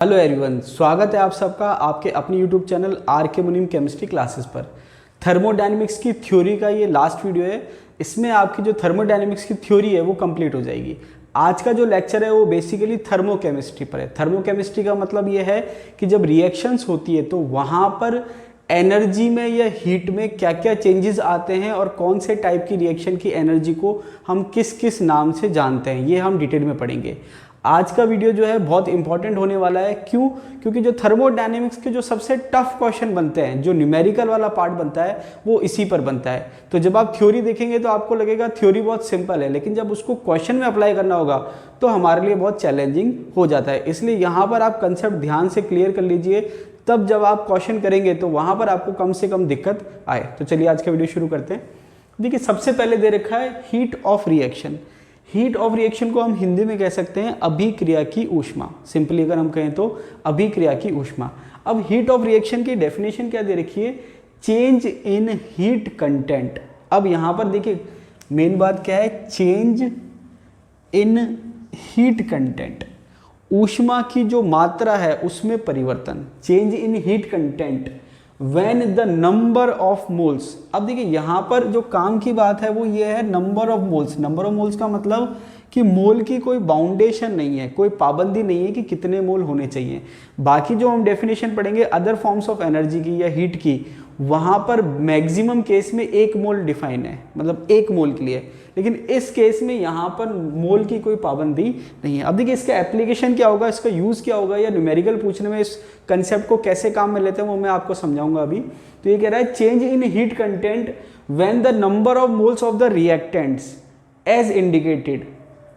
Hello everyone, स्वागत है आप सबका आपके अपने यूट्यूब चैनल आर के मुनीम केमिस्ट्री क्लासेस पर। थर्मोडायनेमिक्स की थ्योरी का ये लास्ट वीडियो है। इसमें आपकी जो थर्मोडायनेमिक्स की थ्योरी है वो कंप्लीट हो जाएगी। आज का जो लेक्चर है वो बेसिकली थर्मोकेमिस्ट्री पर है। थर्मोकेमिस्ट्री का मतलब ये है कि जब रिएक्शंस होती है तो वहाँ पर एनर्जी में या हीट में क्या क्या चेंजेस आते हैं और कौन से टाइप की रिएक्शन की एनर्जी को हम किस किस नाम से जानते हैं, ये हम डिटेल में पढ़ेंगे। आज का वीडियो जो है बहुत इंपॉर्टेंट होने वाला है। क्यों? क्योंकि जो थर्मोडायनेमिक्स के जो सबसे टफ क्वेश्चन बनते हैं, जो न्यूमेरिकल वाला पार्ट बनता है, वो इसी पर बनता है। तो जब आप थ्योरी देखेंगे तो आपको लगेगा थ्योरी बहुत सिंपल है, लेकिन जब उसको क्वेश्चन में अप्लाई करना होगा तो हमारे लिए बहुत चैलेंजिंग हो जाता है। इसलिए यहाँ पर आप कंसेप्ट ध्यान से क्लियर कर लीजिए, तब जब आप क्वेश्चन करेंगे तो वहाँ पर आपको कम से कम दिक्कत आए। तो चलिए आज का वीडियो शुरू करते हैं। देखिए, सबसे पहले दे रखा है heat of reaction. Heat of reaction को हम हिंदी में कह सकते हैं अभिक्रिया की ऊष्मा। सिंपली अगर हम कहें तो अभिक्रिया की ऊष्मा। अब हीट ऑफ रिएक्शन की डेफिनेशन क्या दे रखी है? Change in heat content. अब यहाँ पर देखिए मेन बात क्या है, चेंज इन हीट कंटेंट। ऊष्मा की जो मात्रा है उसमें परिवर्तन, change in heat content when the number of moles। अब देखिए यहाँ पर जो काम की बात है वो ये है number of moles. Number of moles का मतलब कि मोल की कोई बाउंडेशन नहीं है, कोई पाबंदी नहीं है कि कितने मोल होने चाहिए। बाकी जो हम डेफिनेशन पढ़ेंगे अदर फॉर्म्स ऑफ एनर्जी की या हीट की, वहाँ पर मैक्सिमम केस में 1 मोल डिफाइन है, मतलब 1 मोल के लिए। लेकिन इस केस में यहाँ पर मोल की कोई पाबंदी नहीं है। अब देखिए इसका एप्लीकेशन क्या होगा, इसका यूज़ क्या होगा, या न्यूमेरिकल पूछने में इस कंसेप्ट को कैसे काम में लेते हैं वो मैं आपको समझाऊंगा अभी। तो ये कह रहा है change in heat content when the number of moles of the reactants as indicated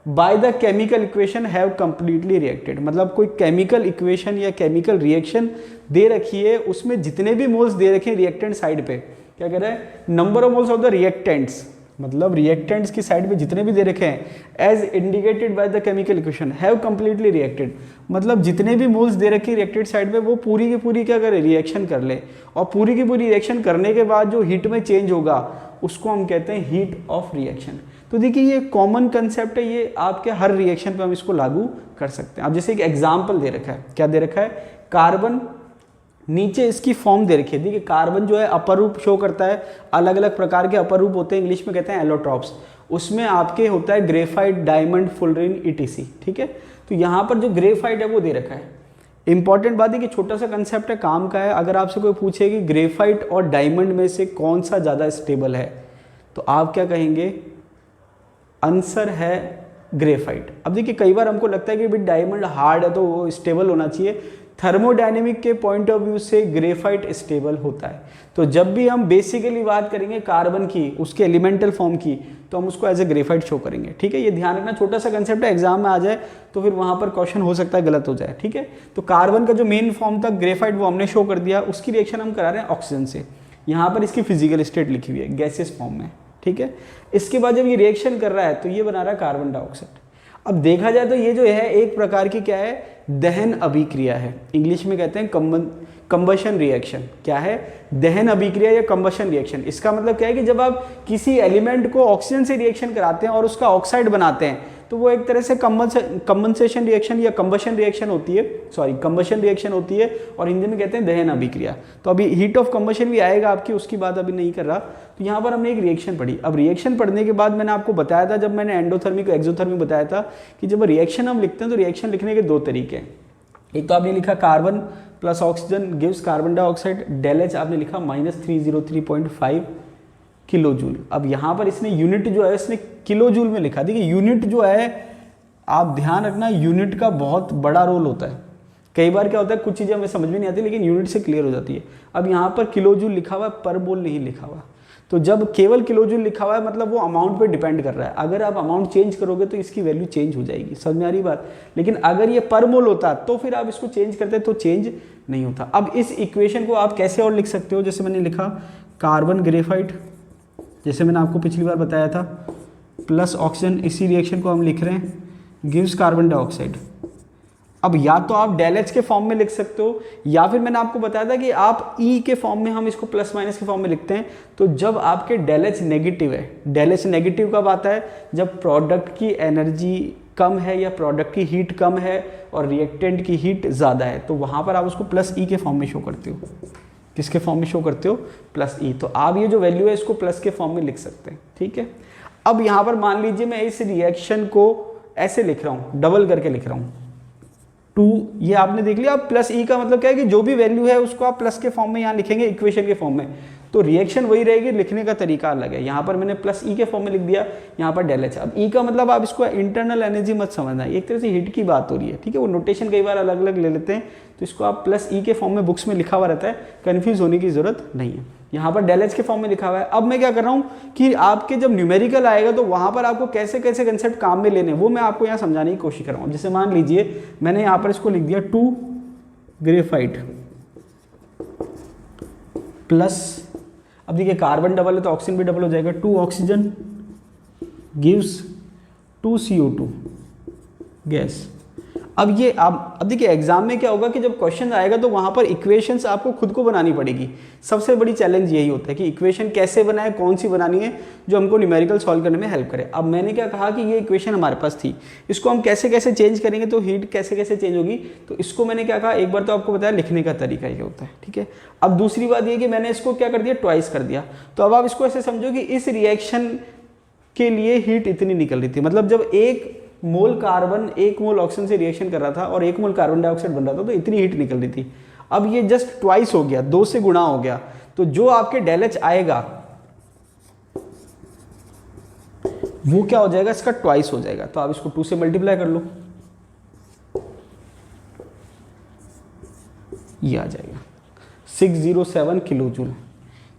by the chemical equation have completely reacted. मतलब कोई केमिकल इक्वेशन या केमिकल रिएक्शन दे रखी है, उसमें जितने भी मोल्स दे रखे हैं रिएक्टेंट साइड पे, क्या कह रहा है, number of moles of the reactants, मतलब रिएक्टेंट्स की साइड पे जितने भी दे रखे हैं as indicated by the chemical equation have completely reacted. मतलब जितने भी मोल्स दे रखे रिएक्टेड साइड पे वो पूरी की पूरी क्या करे, रिएक्शन कर ले। और पूरी की पूरी रिएक्शन करने के बाद जो हीट में चेंज होगा उसको हम कहते हैं हीट ऑफ रिएक्शन। तो देखिए ये कॉमन कंसेप्ट है, ये आपके हर रिएक्शन पे हम इसको लागू कर सकते हैं। अब जैसे एक एग्जाम्पल दे रखा है, क्या दे रखा है, कार्बन, नीचे इसकी फॉर्म दे रखी है। देखिए कार्बन जो है अपर रूप शो करता है, अलग अलग प्रकार के अपर रूप होते हैं, इंग्लिश में कहते हैं एलोट्रॉप्स। उसमें आपके होता है ग्रेफाइट, डायमंड, फुलरिन, ईटीसी। ठीक है, तो यहाँ पर जो ग्रेफाइट है वो दे रखा है। इंपॉर्टेंट बात है कि छोटा सा कंसेप्ट है, काम का है। अगर आपसे कोई पूछे कि ग्रेफाइट और डायमंड में से कौन सा ज़्यादा स्टेबल है, तो आप क्या कहेंगे? आंसर है ग्रेफाइट। अब देखिए कई बार हमको लगता है कि भाई डायमंड हार्ड है तो वो स्टेबल होना चाहिए। थर्मोडायनेमिक के पॉइंट ऑफ व्यू से ग्रेफाइट स्टेबल होता है। तो जब भी हम बेसिकली बात करेंगे कार्बन की, उसके एलिमेंटल फॉर्म की, तो हम उसको एज ए ग्रेफाइट शो करेंगे। ठीक है, ये ध्यान रखना, छोटा सा कंसेप्ट है, एग्जाम में आ जाए तो फिर वहाँ पर क्वेश्चन हो सकता है गलत हो जाए। ठीक है, तो कार्बन का जो मेन फॉर्म था ग्रेफाइट वो हमने शो कर दिया। उसकी रिएक्शन हम करा रहे हैं ऑक्सीजन से। यहाँ पर इसकी फिजिकल स्टेट लिखी हुई है गैसेस फॉर्म में। ठीक है, इसके बाद जब ये रिएक्शन कर रहा है तो ये बना रहा है कार्बन डाइऑक्साइड। अब देखा जाए तो ये जो है एक प्रकार की क्या है, दहन अभिक्रिया है। इंग्लिश में कहते हैं कंबशन रिएक्शन। क्या है? दहन अभिक्रिया या कंबशन रिएक्शन। इसका मतलब क्या है कि जब आप किसी एलिमेंट को ऑक्सीजन से रिएक्शन कराते हैं और उसका ऑक्साइड बनाते हैं तो वो एक तरह से कंबंसेशन रिएक्शन या कंबशन रिएक्शन होती है, सॉरी कंबशन रिएक्शन होती है, और हिंदी में कहते हैं दहन अभिक्रिया। तो अभी हीट ऑफ कंबशन भी आएगा आपकी, उसकी बात अभी नहीं कर रहा। तो यहाँ पर हमने एक रिएक्शन पढ़ी। अब रिएक्शन पढ़ने के बाद मैंने आपको बताया था, जब मैंने एंडोथर्मिक एक्सोथर्मिक बताया था, कि जब रिएक्शन हम लिखते हैं तो रिएक्शन लिखने के 2 तरीके हैं। एक तो आपने लिखा carbon plus oxygen gives carbon dioxide, del H आपने लिखा -303.5 किलो जूल। अब यहाँ पर इसने यूनिट जो है इसने किलो जूल में लिखा। देखिए यूनिट जो है, आप ध्यान रखना, यूनिट का बहुत बड़ा रोल होता है। कई बार क्या होता है, कुछ चीज़ें हमें समझ में नहीं आती लेकिन यूनिट से क्लियर हो जाती है। अब यहाँ पर किलो जूल लिखा हुआ है, पर मोल नहीं लिखा हुआ। तो जब केवल किलो जूल लिखा हुआ है मतलब वो अमाउंट पे डिपेंड कर रहा है। अगर आप अमाउंट चेंज करोगे तो इसकी वैल्यू चेंज हो जाएगी, समझ में आ रही बात। लेकिन अगर ये पर मोल होता तो फिर आप इसको चेंज करते तो चेंज नहीं होता। अब इस इक्वेशन को आप कैसे और लिख सकते हो, जैसे मैंने लिखा कार्बन ग्रेफाइट, जैसे मैंने आपको पिछली बार बताया था, प्लस ऑक्सीजन, इसी रिएक्शन को हम लिख रहे हैं, गिव्स कार्बन डाइऑक्साइड। अब या तो आप डेल एच के फॉर्म में लिख सकते हो, या फिर मैंने आपको बताया था कि आप ई के फॉर्म में, हम इसको प्लस माइनस के फॉर्म में लिखते हैं। तो जब आपके डेल एच नेगेटिव है, डेल एच नेगेटिव कब आता है, जब प्रोडक्ट की एनर्जी कम है या प्रोडक्ट की हीट कम है और रिएक्टेंट की हीट ज़्यादा है, तो वहाँ पर आप उसको प्लस ई के फॉर्म में शो करते हो। किसके फॉर्म में शो करते हो? प्लस ई। तो आप ये जो वैल्यू है इसको प्लस के फॉर्म में लिख सकते हैं, ठीक है। अब यहाँ पर मान लीजिए मैं इस रिएक्शन को ऐसे लिख रहा हूँ, डबल करके लिख रहा हूँ 2, ये आपने देख लिया। अब प्लस ई का मतलब क्या है कि जो भी वैल्यू है उसको आप प्लस के फॉर्म में यहाँ लिखेंगे, इक्वेशन के फॉर्म में, तो रिएक्शन वही रहेगी, लिखने का तरीका अलग है। यहाँ पर मैंने प्लस ई के फॉर्म में लिख दिया, यहाँ पर डेल एच। अब ई का मतलब आप इसको इंटरनल एनर्जी मत समझना, एक तरह से हीट की बात हो रही है, ठीक है। वो नोटेशन कई बार अलग अलग ले लेते हैं, तो इसको आप प्लस ई के फॉर्म में बुक्स में लिखा हुआ रहता है, कन्फ्यूज होने की जरूरत नहीं है। यहाँ पर डेल एच के फॉर्म में लिखा हुआ है। अब मैं क्या कर रहा हूँ कि आपके जब न्यूमेरिकल आएगा तो वहाँ पर आपको कैसे कैसे कंसेप्ट काम में लेने, वो मैं आपको यहाँ समझाने की कोशिश कर रहा हूँ। जैसे मान लीजिए मैंने यहाँ पर इसको लिख दिया 2 ग्रेफाइट प्लस, अब देखिए कार्बन डबल है तो ऑक्सीजन भी डबल हो जाएगा, 2 ऑक्सीजन गिव्स 2 CO2 गैस। अब ये अब देखिए एग्जाम में क्या होगा कि जब क्वेश्चन आएगा तो वहाँ पर इक्वेशंस आपको खुद को बनानी पड़ेगी। सबसे बड़ी चैलेंज यही होता है कि इक्वेशन कैसे बनाए, कौन सी बनानी है जो हमको न्यूमेरिकल सॉल्व करने में हेल्प करे। अब मैंने क्या कहा कि ये इक्वेशन हमारे पास थी, इसको हम कैसे कैसे चेंज करेंगे, तो हीट कैसे कैसे चेंज होगी, तो इसको मैंने क्या कहा, एक बार तो आपको बताया लिखने का तरीका ये होता है, ठीक है। अब दूसरी बात ये कि मैंने इसको क्या कर दिया, ट्वाइस कर दिया। तो अब आप इसको ऐसे समझो कि इस रिएक्शन के लिए हीट इतनी निकल रही थी, मतलब जब 1 मोल कार्बन 1 मोल ऑक्सीजन से रिएक्शन कर रहा था और 1 मोल कार्बन डाइऑक्साइड बन रहा था, तो इतनी हीट निकल रही थी। अब ये जस्ट ट्वाइस हो गया, 2 से गुणा हो गया, तो जो आपके डेल एच आएगा वो क्या हो जाएगा, इसका ट्वाइस हो जाएगा। तो आप इसको 2 से मल्टीप्लाई कर लो, ये आ जाएगा 607 किलो जूल।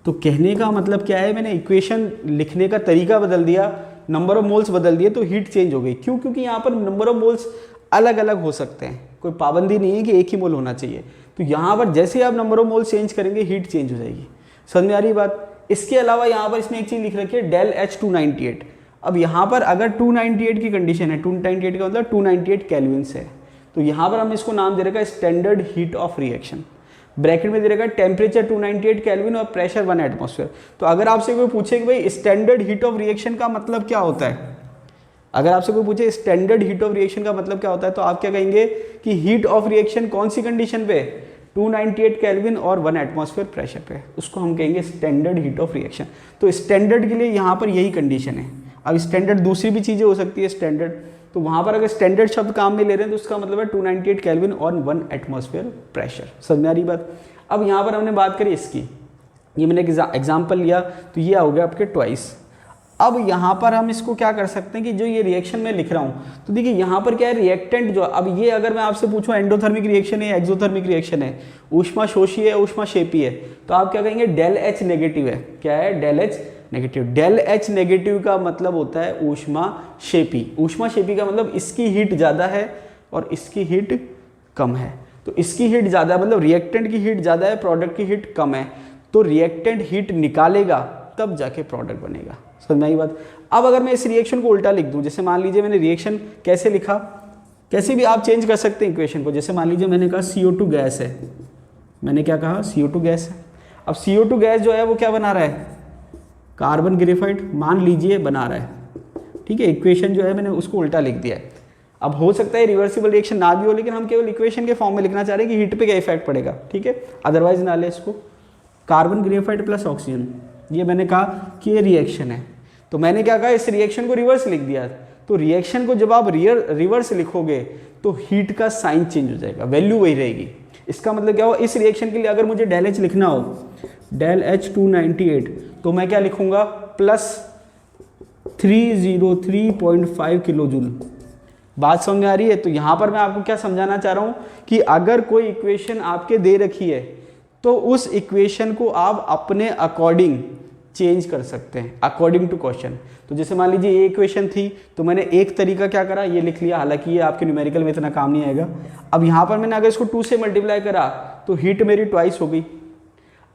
तो कहने का मतलब क्या है, मैंने इक्वेशन लिखने का तरीका बदल दिया, नंबर ऑफ मोल्स बदल दिए, तो हीट चेंज हो गई। क्यों? क्योंकि यहाँ पर नंबर ऑफ मोल्स अलग अलग हो सकते हैं, कोई पाबंदी नहीं है कि एक ही मोल होना चाहिए। तो यहाँ पर जैसे आप नंबर ऑफ मोल्स चेंज करेंगे हीट चेंज हो जाएगी। समझ में आ रही बात? इसके अलावा यहाँ पर इसने एक चीज़ लिख रखी है, डेल एच 298। अब यहाँ पर अगर 298 की कंडीशन है, 298 का मतलब 298 केल्विन्स है, तो यहाँ पर हम इसको नाम दे रखा है standard heat of reaction. Bracket में दे रखा है टेम्परेचर 298 केल्विन और प्रेशर 1 एटमॉस्फेयर। तो अगर आपसे कोई पूछे कि भाई स्टैंडर्ड हीट ऑफ रिएक्शन का मतलब क्या होता है, अगर आपसे कोई पूछे स्टैंडर्ड हीट ऑफ रिएक्शन का मतलब क्या होता है, तो आप क्या कहेंगे कि हीट ऑफ रिएक्शन कौन सी कंडीशन पे, 298 केल्विन और 1 एटमॉस्फेयर प्रेशर पे, उसको हम कहेंगे स्टैंडर्ड हीट ऑफ रिएक्शन। तो स्टैंडर्ड के लिए यहाँ पर यही कंडीशन है। अब स्टैंडर्ड दूसरी भी चीज़ें हो सकती है स्टैंडर्ड, तो वहाँ पर अगर स्टैंडर्ड शब्द काम में ले रहे हैं तो उसका मतलब है 298 केल्विन और 1 एटमॉस्फेयर प्रेशर। समझ में आ रही बात? अब यहाँ पर हमने बात करी इसकी, ये मैंने एग्जाम्पल लिया, तो ये हो गया आपके ट्वाइस। अब यहाँ पर हम इसको क्या कर सकते हैं कि जो ये रिएक्शन मैं लिख रहा हूँ, तो देखिए यहाँ पर क्या है, रिएक्टेंट जो, अब ये अगर मैं आपसे पूछूँ एंडोथर्मिक रिएक्शन है या एक्सोथर्मिक रिएक्शन है, ऊष्मा शोषी है ऊष्मा शेपी है, तो आप क्या कहेंगे, डेल एच नेगेटिव है। क्या है? Del H negative. Del H negative का मतलब होता है ऊष्मा शेपी। ऊष्मा शेपी का मतलब इसकी हीट ज़्यादा है और इसकी हीट कम है। तो इसकी हीट ज़्यादा मतलब रिएक्टेंट की हीट ज़्यादा है, प्रोडक्ट की हीट कम है, तो रिएक्टेंट हीट निकालेगा तब जाके प्रोडक्ट बनेगा। समझ में आई बात? अब अगर मैं इस रिएक्शन को उल्टा लिख दूं, जैसे मान लीजिए मैंने रिएक्शन कैसे लिखा, कैसे भी आप चेंज कर सकते हैं इक्वेशन को। जैसे मान लीजिए मैंने कहा CO2 गैस है, मैंने क्या कहा, CO2 गैस है। अब CO2 गैस जो है वो क्या बना रहा है, कार्बन ग्रेफाइट मान लीजिए बना रहा है, ठीक है। इक्वेशन जो है मैंने उसको उल्टा लिख दिया है। अब हो सकता है रिवर्सिबल रिएक्शन ना भी हो, लेकिन हम केवल इक्वेशन के फॉर्म में लिखना चाह रहे हैं कि हीट पे क्या इफेक्ट पड़ेगा, ठीक है। अदरवाइज ना ले इसको। कार्बन ग्रेफाइट प्लस ऑक्सीजन, ये मैंने कहा कि ये रिएक्शन है, तो मैंने क्या कहा, इस रिएक्शन को रिवर्स लिख दिया। तो रिएक्शन को जब आप रिवर्स लिखोगे तो हीट का साइन चेंज हो जाएगा, वैल्यू वही रहेगी। इसका मतलब क्या हो, इस रिएक्शन के लिए अगर मुझे डेल एच लिखना हो, डेल एच 298, तो मैं क्या लिखूंगा, प्लस 303.5 किलो जूल। बात समझ में आ रही है? तो यहाँ पर मैं आपको क्या समझाना चाह रहा हूँ कि अगर कोई इक्वेशन आपके दे रखी है तो उस इक्वेशन को आप अपने अकॉर्डिंग चेंज कर सकते हैं, अकॉर्डिंग टू क्वेश्चन। तो जैसे मान लीजिए ये इक्वेशन थी, तो मैंने एक तरीका क्या करा, ये लिख लिया, हालांकि ये आपके न्यूमेरिकल में इतना काम नहीं आएगा। अब यहाँ पर मैंने अगर इसको 2 से मल्टीप्लाई करा तो हीट मेरी ट्वाइस हो गई।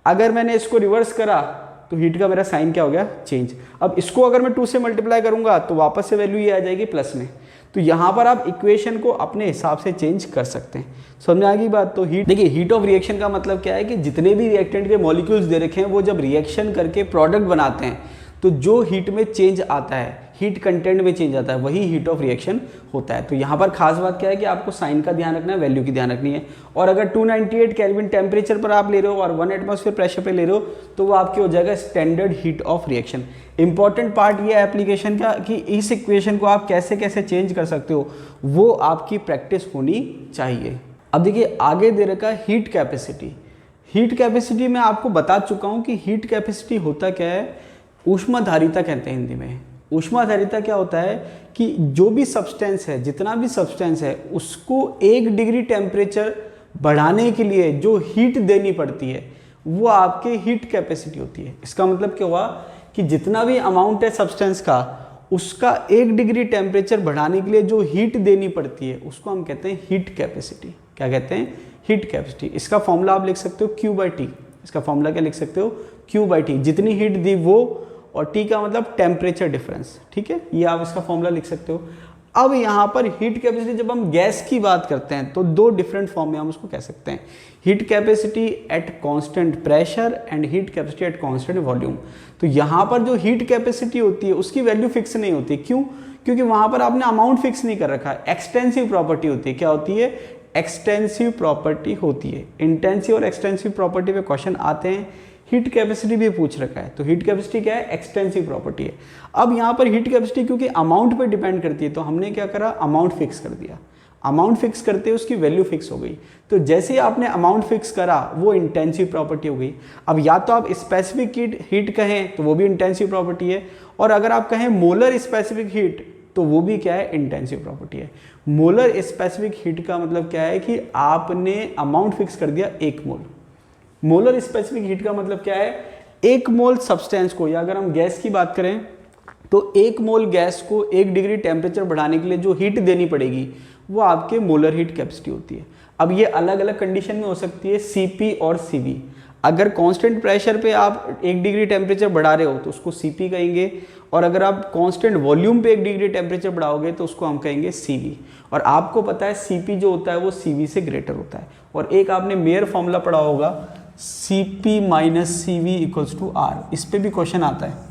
अगर मैंने इसको रिवर्स करा तो हीट का मेरा साइन क्या हो गया, चेंज। अब इसको अगर मैं 2 से मल्टीप्लाई करूंगा तो वापस से वैल्यू ये आ जाएगी प्लस में। तो यहाँ पर आप इक्वेशन को अपने हिसाब से चेंज कर सकते हैं। समझ आ गई बात? तो हीट, देखिए हीट ऑफ रिएक्शन का मतलब क्या है कि जितने भी रिएक्टेंट के मॉलिक्यूल्स दे रखे हैं वो जब रिएक्शन करके प्रोडक्ट बनाते हैं तो जो हीट में चेंज आता है, हीट कंटेंट में चेंज आता है, वही हीट ऑफ रिएक्शन होता है। तो यहाँ पर खास बात क्या है कि आपको साइन का ध्यान रखना है, वैल्यू की ध्यान रखनी है। और अगर 298 केल्विन टेम्परेचर पर आप ले रहे हो और 1 एटमॉस्फेयर प्रेशर पे ले रहे हो तो वो आपकी हो जाएगा standard heat of reaction. Important part ये एप्लीकेशन का कि इस इक्वेशन को आप कैसे कैसे चेंज कर सकते हो, वो आपकी प्रैक्टिस होनी चाहिए। अब देखिए आगे दे रखा है हीट कैपेसिटी। हीट कैपेसिटी मैं आपको बता चुका हूँ कि हीट कैपेसिटी होता क्या है, ऊष्माधारिता कहते हैं हिंदी में। ऊष्माधारिता क्या होता है कि जो भी सब्सटेंस है, जितना भी सब्सटेंस है, उसको 1 डिग्री टेम्परेचर बढ़ाने के लिए जो हीट देनी पड़ती है वो आपके हीट कैपेसिटी होती है। इसका मतलब क्या हुआ कि जितना भी अमाउंट है सब्सटेंस का, उसका 1 डिग्री टेम्परेचर बढ़ाने के लिए जो हीट देनी पड़ती है उसको हम कहते हैं हीट कैपेसिटी। क्या कहते हैं? Heat capacity. इसका फॉर्मूला आप लिख सकते हो Q/T। इसका फॉर्मूला क्या लिख सकते हो? Q/T। जितनी हीट दी वो, और T का मतलब टेम्परेचर डिफरेंस। ठीक है, ये आप इसका फॉर्मूला लिख सकते हो। अब यहाँ पर हीट कैपेसिटी जब हम गैस की बात करते हैं तो 2 डिफरेंट फॉर्म में हम उसको कह सकते हैं, heat capacity eight constant pressure and heat capacity at constant volume. तो यहाँ पर जो हीट कैपेसिटी होती है उसकी वैल्यू फिक्स नहीं होती। क्यों? क्योंकि वहाँ पर आपने अमाउंट फिक्स नहीं कर रखा है, एक्सटेंसिव प्रॉपर्टी होती है। क्या होती है? एक्सटेंसिव प्रॉपर्टी होती है। इंटेंसिव और एक्सटेंसिव प्रॉपर्टी पे क्वेश्चन आते हैं, हीट कैपेसिटी भी पूछ रखा है। तो हीट कैपेसिटी क्या है? एक्सटेंसिव प्रॉपर्टी है। अब यहाँ पर हीट कैपेसिटी क्योंकि अमाउंट पे डिपेंड करती है तो हमने क्या करा, अमाउंट फिक्स कर दिया। अमाउंट फिक्स करते उसकी वैल्यू फिक्स हो गई। तो जैसे ही आपने अमाउंट फिक्स करा वो इंटेंसिव प्रॉपर्टी हो गई। अब या तो आप स्पेसिफिक हीट कहें तो वो भी इंटेंसिव प्रॉपर्टी है, और अगर आप कहें मोलर स्पेसिफिक हीट तो वो भी क्या है? इंटेंसिव प्रॉपर्टी है। मोलर स्पेसिफिक हीट का मतलब क्या है कि आपने अमाउंट फिक्स कर दिया 1 मोल। मोलर स्पेसिफिक हीट का मतलब क्या है? 1 मोल सब्सटेंस को, या अगर हम गैस की बात करें तो 1 मोल गैस को 1 डिग्री टेम्परेचर बढ़ाने के लिए जो हीट देनी पड़ेगी वो आपके मोलर हीट कैपेसिटी होती है। अब ये अलग अलग कंडीशन में हो सकती है, Cp और Cv। अगर कांस्टेंट प्रेशर पे आप 1 डिग्री टेम्परेचर बढ़ा रहे हो तो उसको Cp कहेंगे, और अगर आप कांस्टेंट वॉल्यूम पे 1 डिग्री टेम्परेचर बढ़ाओगे तो उसको हम कहेंगे Cv। और आपको पता है Cp जो होता है वो Cv से ग्रेटर होता है। और एक आपने मेयर फॉर्मूला पढ़ा होगा, Cp minus Cv equals to R। इस पे भी क्वेश्चन आता है,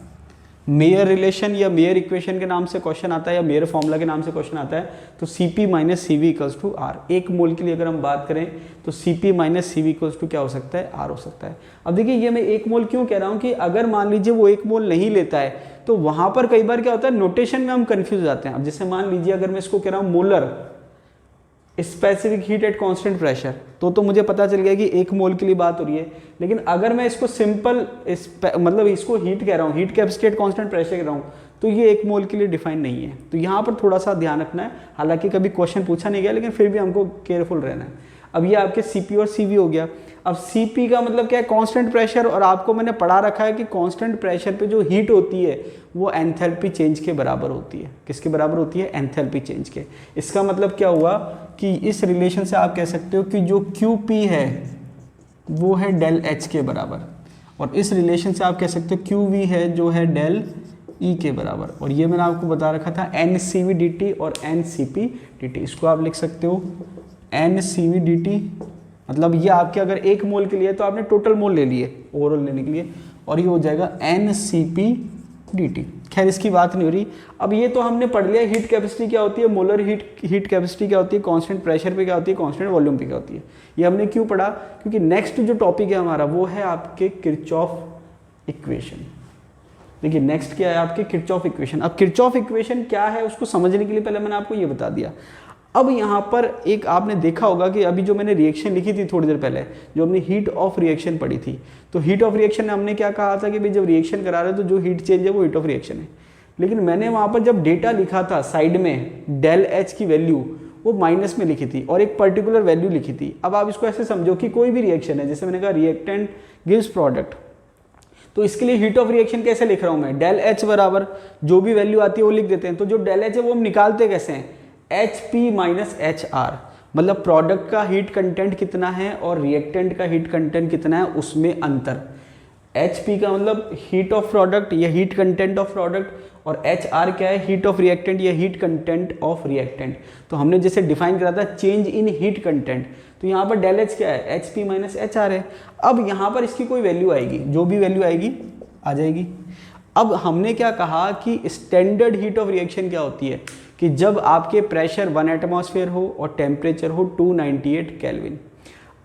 मेयर रिलेशन या मेयर इक्वेशन के नाम से क्वेश्चन आता है, या मेयर फॉर्मूला के नाम से क्वेश्चन आता है। तो Cp minus Cv equals to R। 1 mole के लिए अगर हम बात करें तो Cp minus Cv equals to क्या हो सकता है? R हो सकता है। अब देखिए ये मैं 1 मोल क्यों कह रहा हूँ कि अगर मान लीजिए वो 1 मोल नहीं लेता है तो वहाँ पर कई बार क्या होता है, नोटेशन में हम कन्फ्यूज जाते हैं। अब जैसे मान लीजिए अगर मैं इसको कह रहा हूँ molar specific heat at constant pressure, तो मुझे पता चल गया कि 1 मोल के लिए बात हो रही है। लेकिन अगर मैं इसको सिंपल मतलब इसको हीट कह रहा हूँ, heat capacity eight constant pressure कह रहा हूँ, तो ये 1 मोल के लिए डिफाइन नहीं है। तो यहाँ पर थोड़ा सा ध्यान रखना है। हालांकि कभी क्वेश्चन पूछा नहीं गया लेकिन फिर भी हमको केयरफुल रहना है। अब ये आपके Cp और Cv हो गया। अब Cp का मतलब क्या है? Constant pressure. और आपको मैंने पढ़ा रखा है कि कांस्टेंट प्रेशर पे जो हीट होती है वो एंथैल्पी चेंज के बराबर होती है। किसके बराबर होती है? एंथैल्पी चेंज के। इसका मतलब क्या हुआ कि इस रिलेशन से आप कह सकते हो कि जो Qp है वो है डेल H के बराबर, और इस रिलेशन से आप कह सकते हो Qv है जो है डेल E के बराबर। और ये मैंने आपको बता रखा था NCV dt और NCP dt। इसको आप लिख सकते हो NCV dt, मतलब ये आपके अगर 1 मोल के लिए तो आपने टोटल मोल ले लिए ओवरऑल लेने के लिए, और ये हो जाएगा NCP dt। खैर इसकी बात नहीं हो रही। अब ये तो हमने पढ़ लिया हीट कैपेसिटी क्या होती है, मोलर हीट कैपेसिटी क्या होती है, कांस्टेंट प्रेशर पे क्या होती है, कांस्टेंट वॉल्यूम पे क्या होती है। ये हमने क्यों पढ़ा? क्योंकि नेक्स्ट जो टॉपिक है हमारा वो है आपके किरचॉफ इक्वेशन। देखिए नेक्स्ट क्या है आपके किरचॉफ इक्वेशन। अब किरचॉफ इक्वेशन क्या है उसको समझने के लिए पहले मैंने आपको ये बता दिया। अब यहाँ पर एक आपने देखा होगा कि अभी जो मैंने रिएक्शन लिखी थी थोड़ी देर पहले, जो हमने हीट ऑफ रिएक्शन पढ़ी थी, तो हीट ऑफ रिएक्शन में हमने क्या कहा था कि भाई जब रिएक्शन करा रहे हो तो जो हीट चेंज है वो हीट ऑफ रिएक्शन है। लेकिन मैंने वहाँ पर जब डेटा लिखा था साइड में डेल एच की वैल्यू वो माइनस में लिखी थी और एक पर्टिकुलर वैल्यू लिखी थी। अब आप इसको ऐसे समझो कि कोई भी रिएक्शन है, जैसे मैंने कहा रिएक्टेंट गिव्स प्रोडक्ट, तो इसके लिए हीट ऑफ रिएक्शन कैसे लिख रहा हूँ मैं, डेल एच बराबर जो भी वैल्यू आती है वो लिख देते हैं। तो जो डेल एच है वो हम निकालते कैसे हैं, H P minus H R, मतलब प्रोडक्ट का हीट कंटेंट कितना है और रिएक्टेंट का हीट कंटेंट कितना है उसमें अंतर। एच पी का मतलब हीट ऑफ प्रोडक्ट या हीट कंटेंट ऑफ प्रोडक्ट, और एच आर क्या है, हीट ऑफ रिएक्टेंट या हीट कंटेंट ऑफ रिएक्टेंट। तो हमने जैसे डिफाइन करा था चेंज इन हीट कंटेंट, तो यहाँ पर डेल एच क्या है, H P minus H R है। अब यहाँ पर इसकी कोई वैल्यू आएगी, जो भी वैल्यू आएगी आ जाएगी। अब हमने क्या कहा कि स्टैंडर्ड हीट ऑफ रिएक्शन क्या होती है कि जब आपके प्रेशर 1 एटमॉस्फेयर हो और टेम्परेचर हो 298 केल्विन।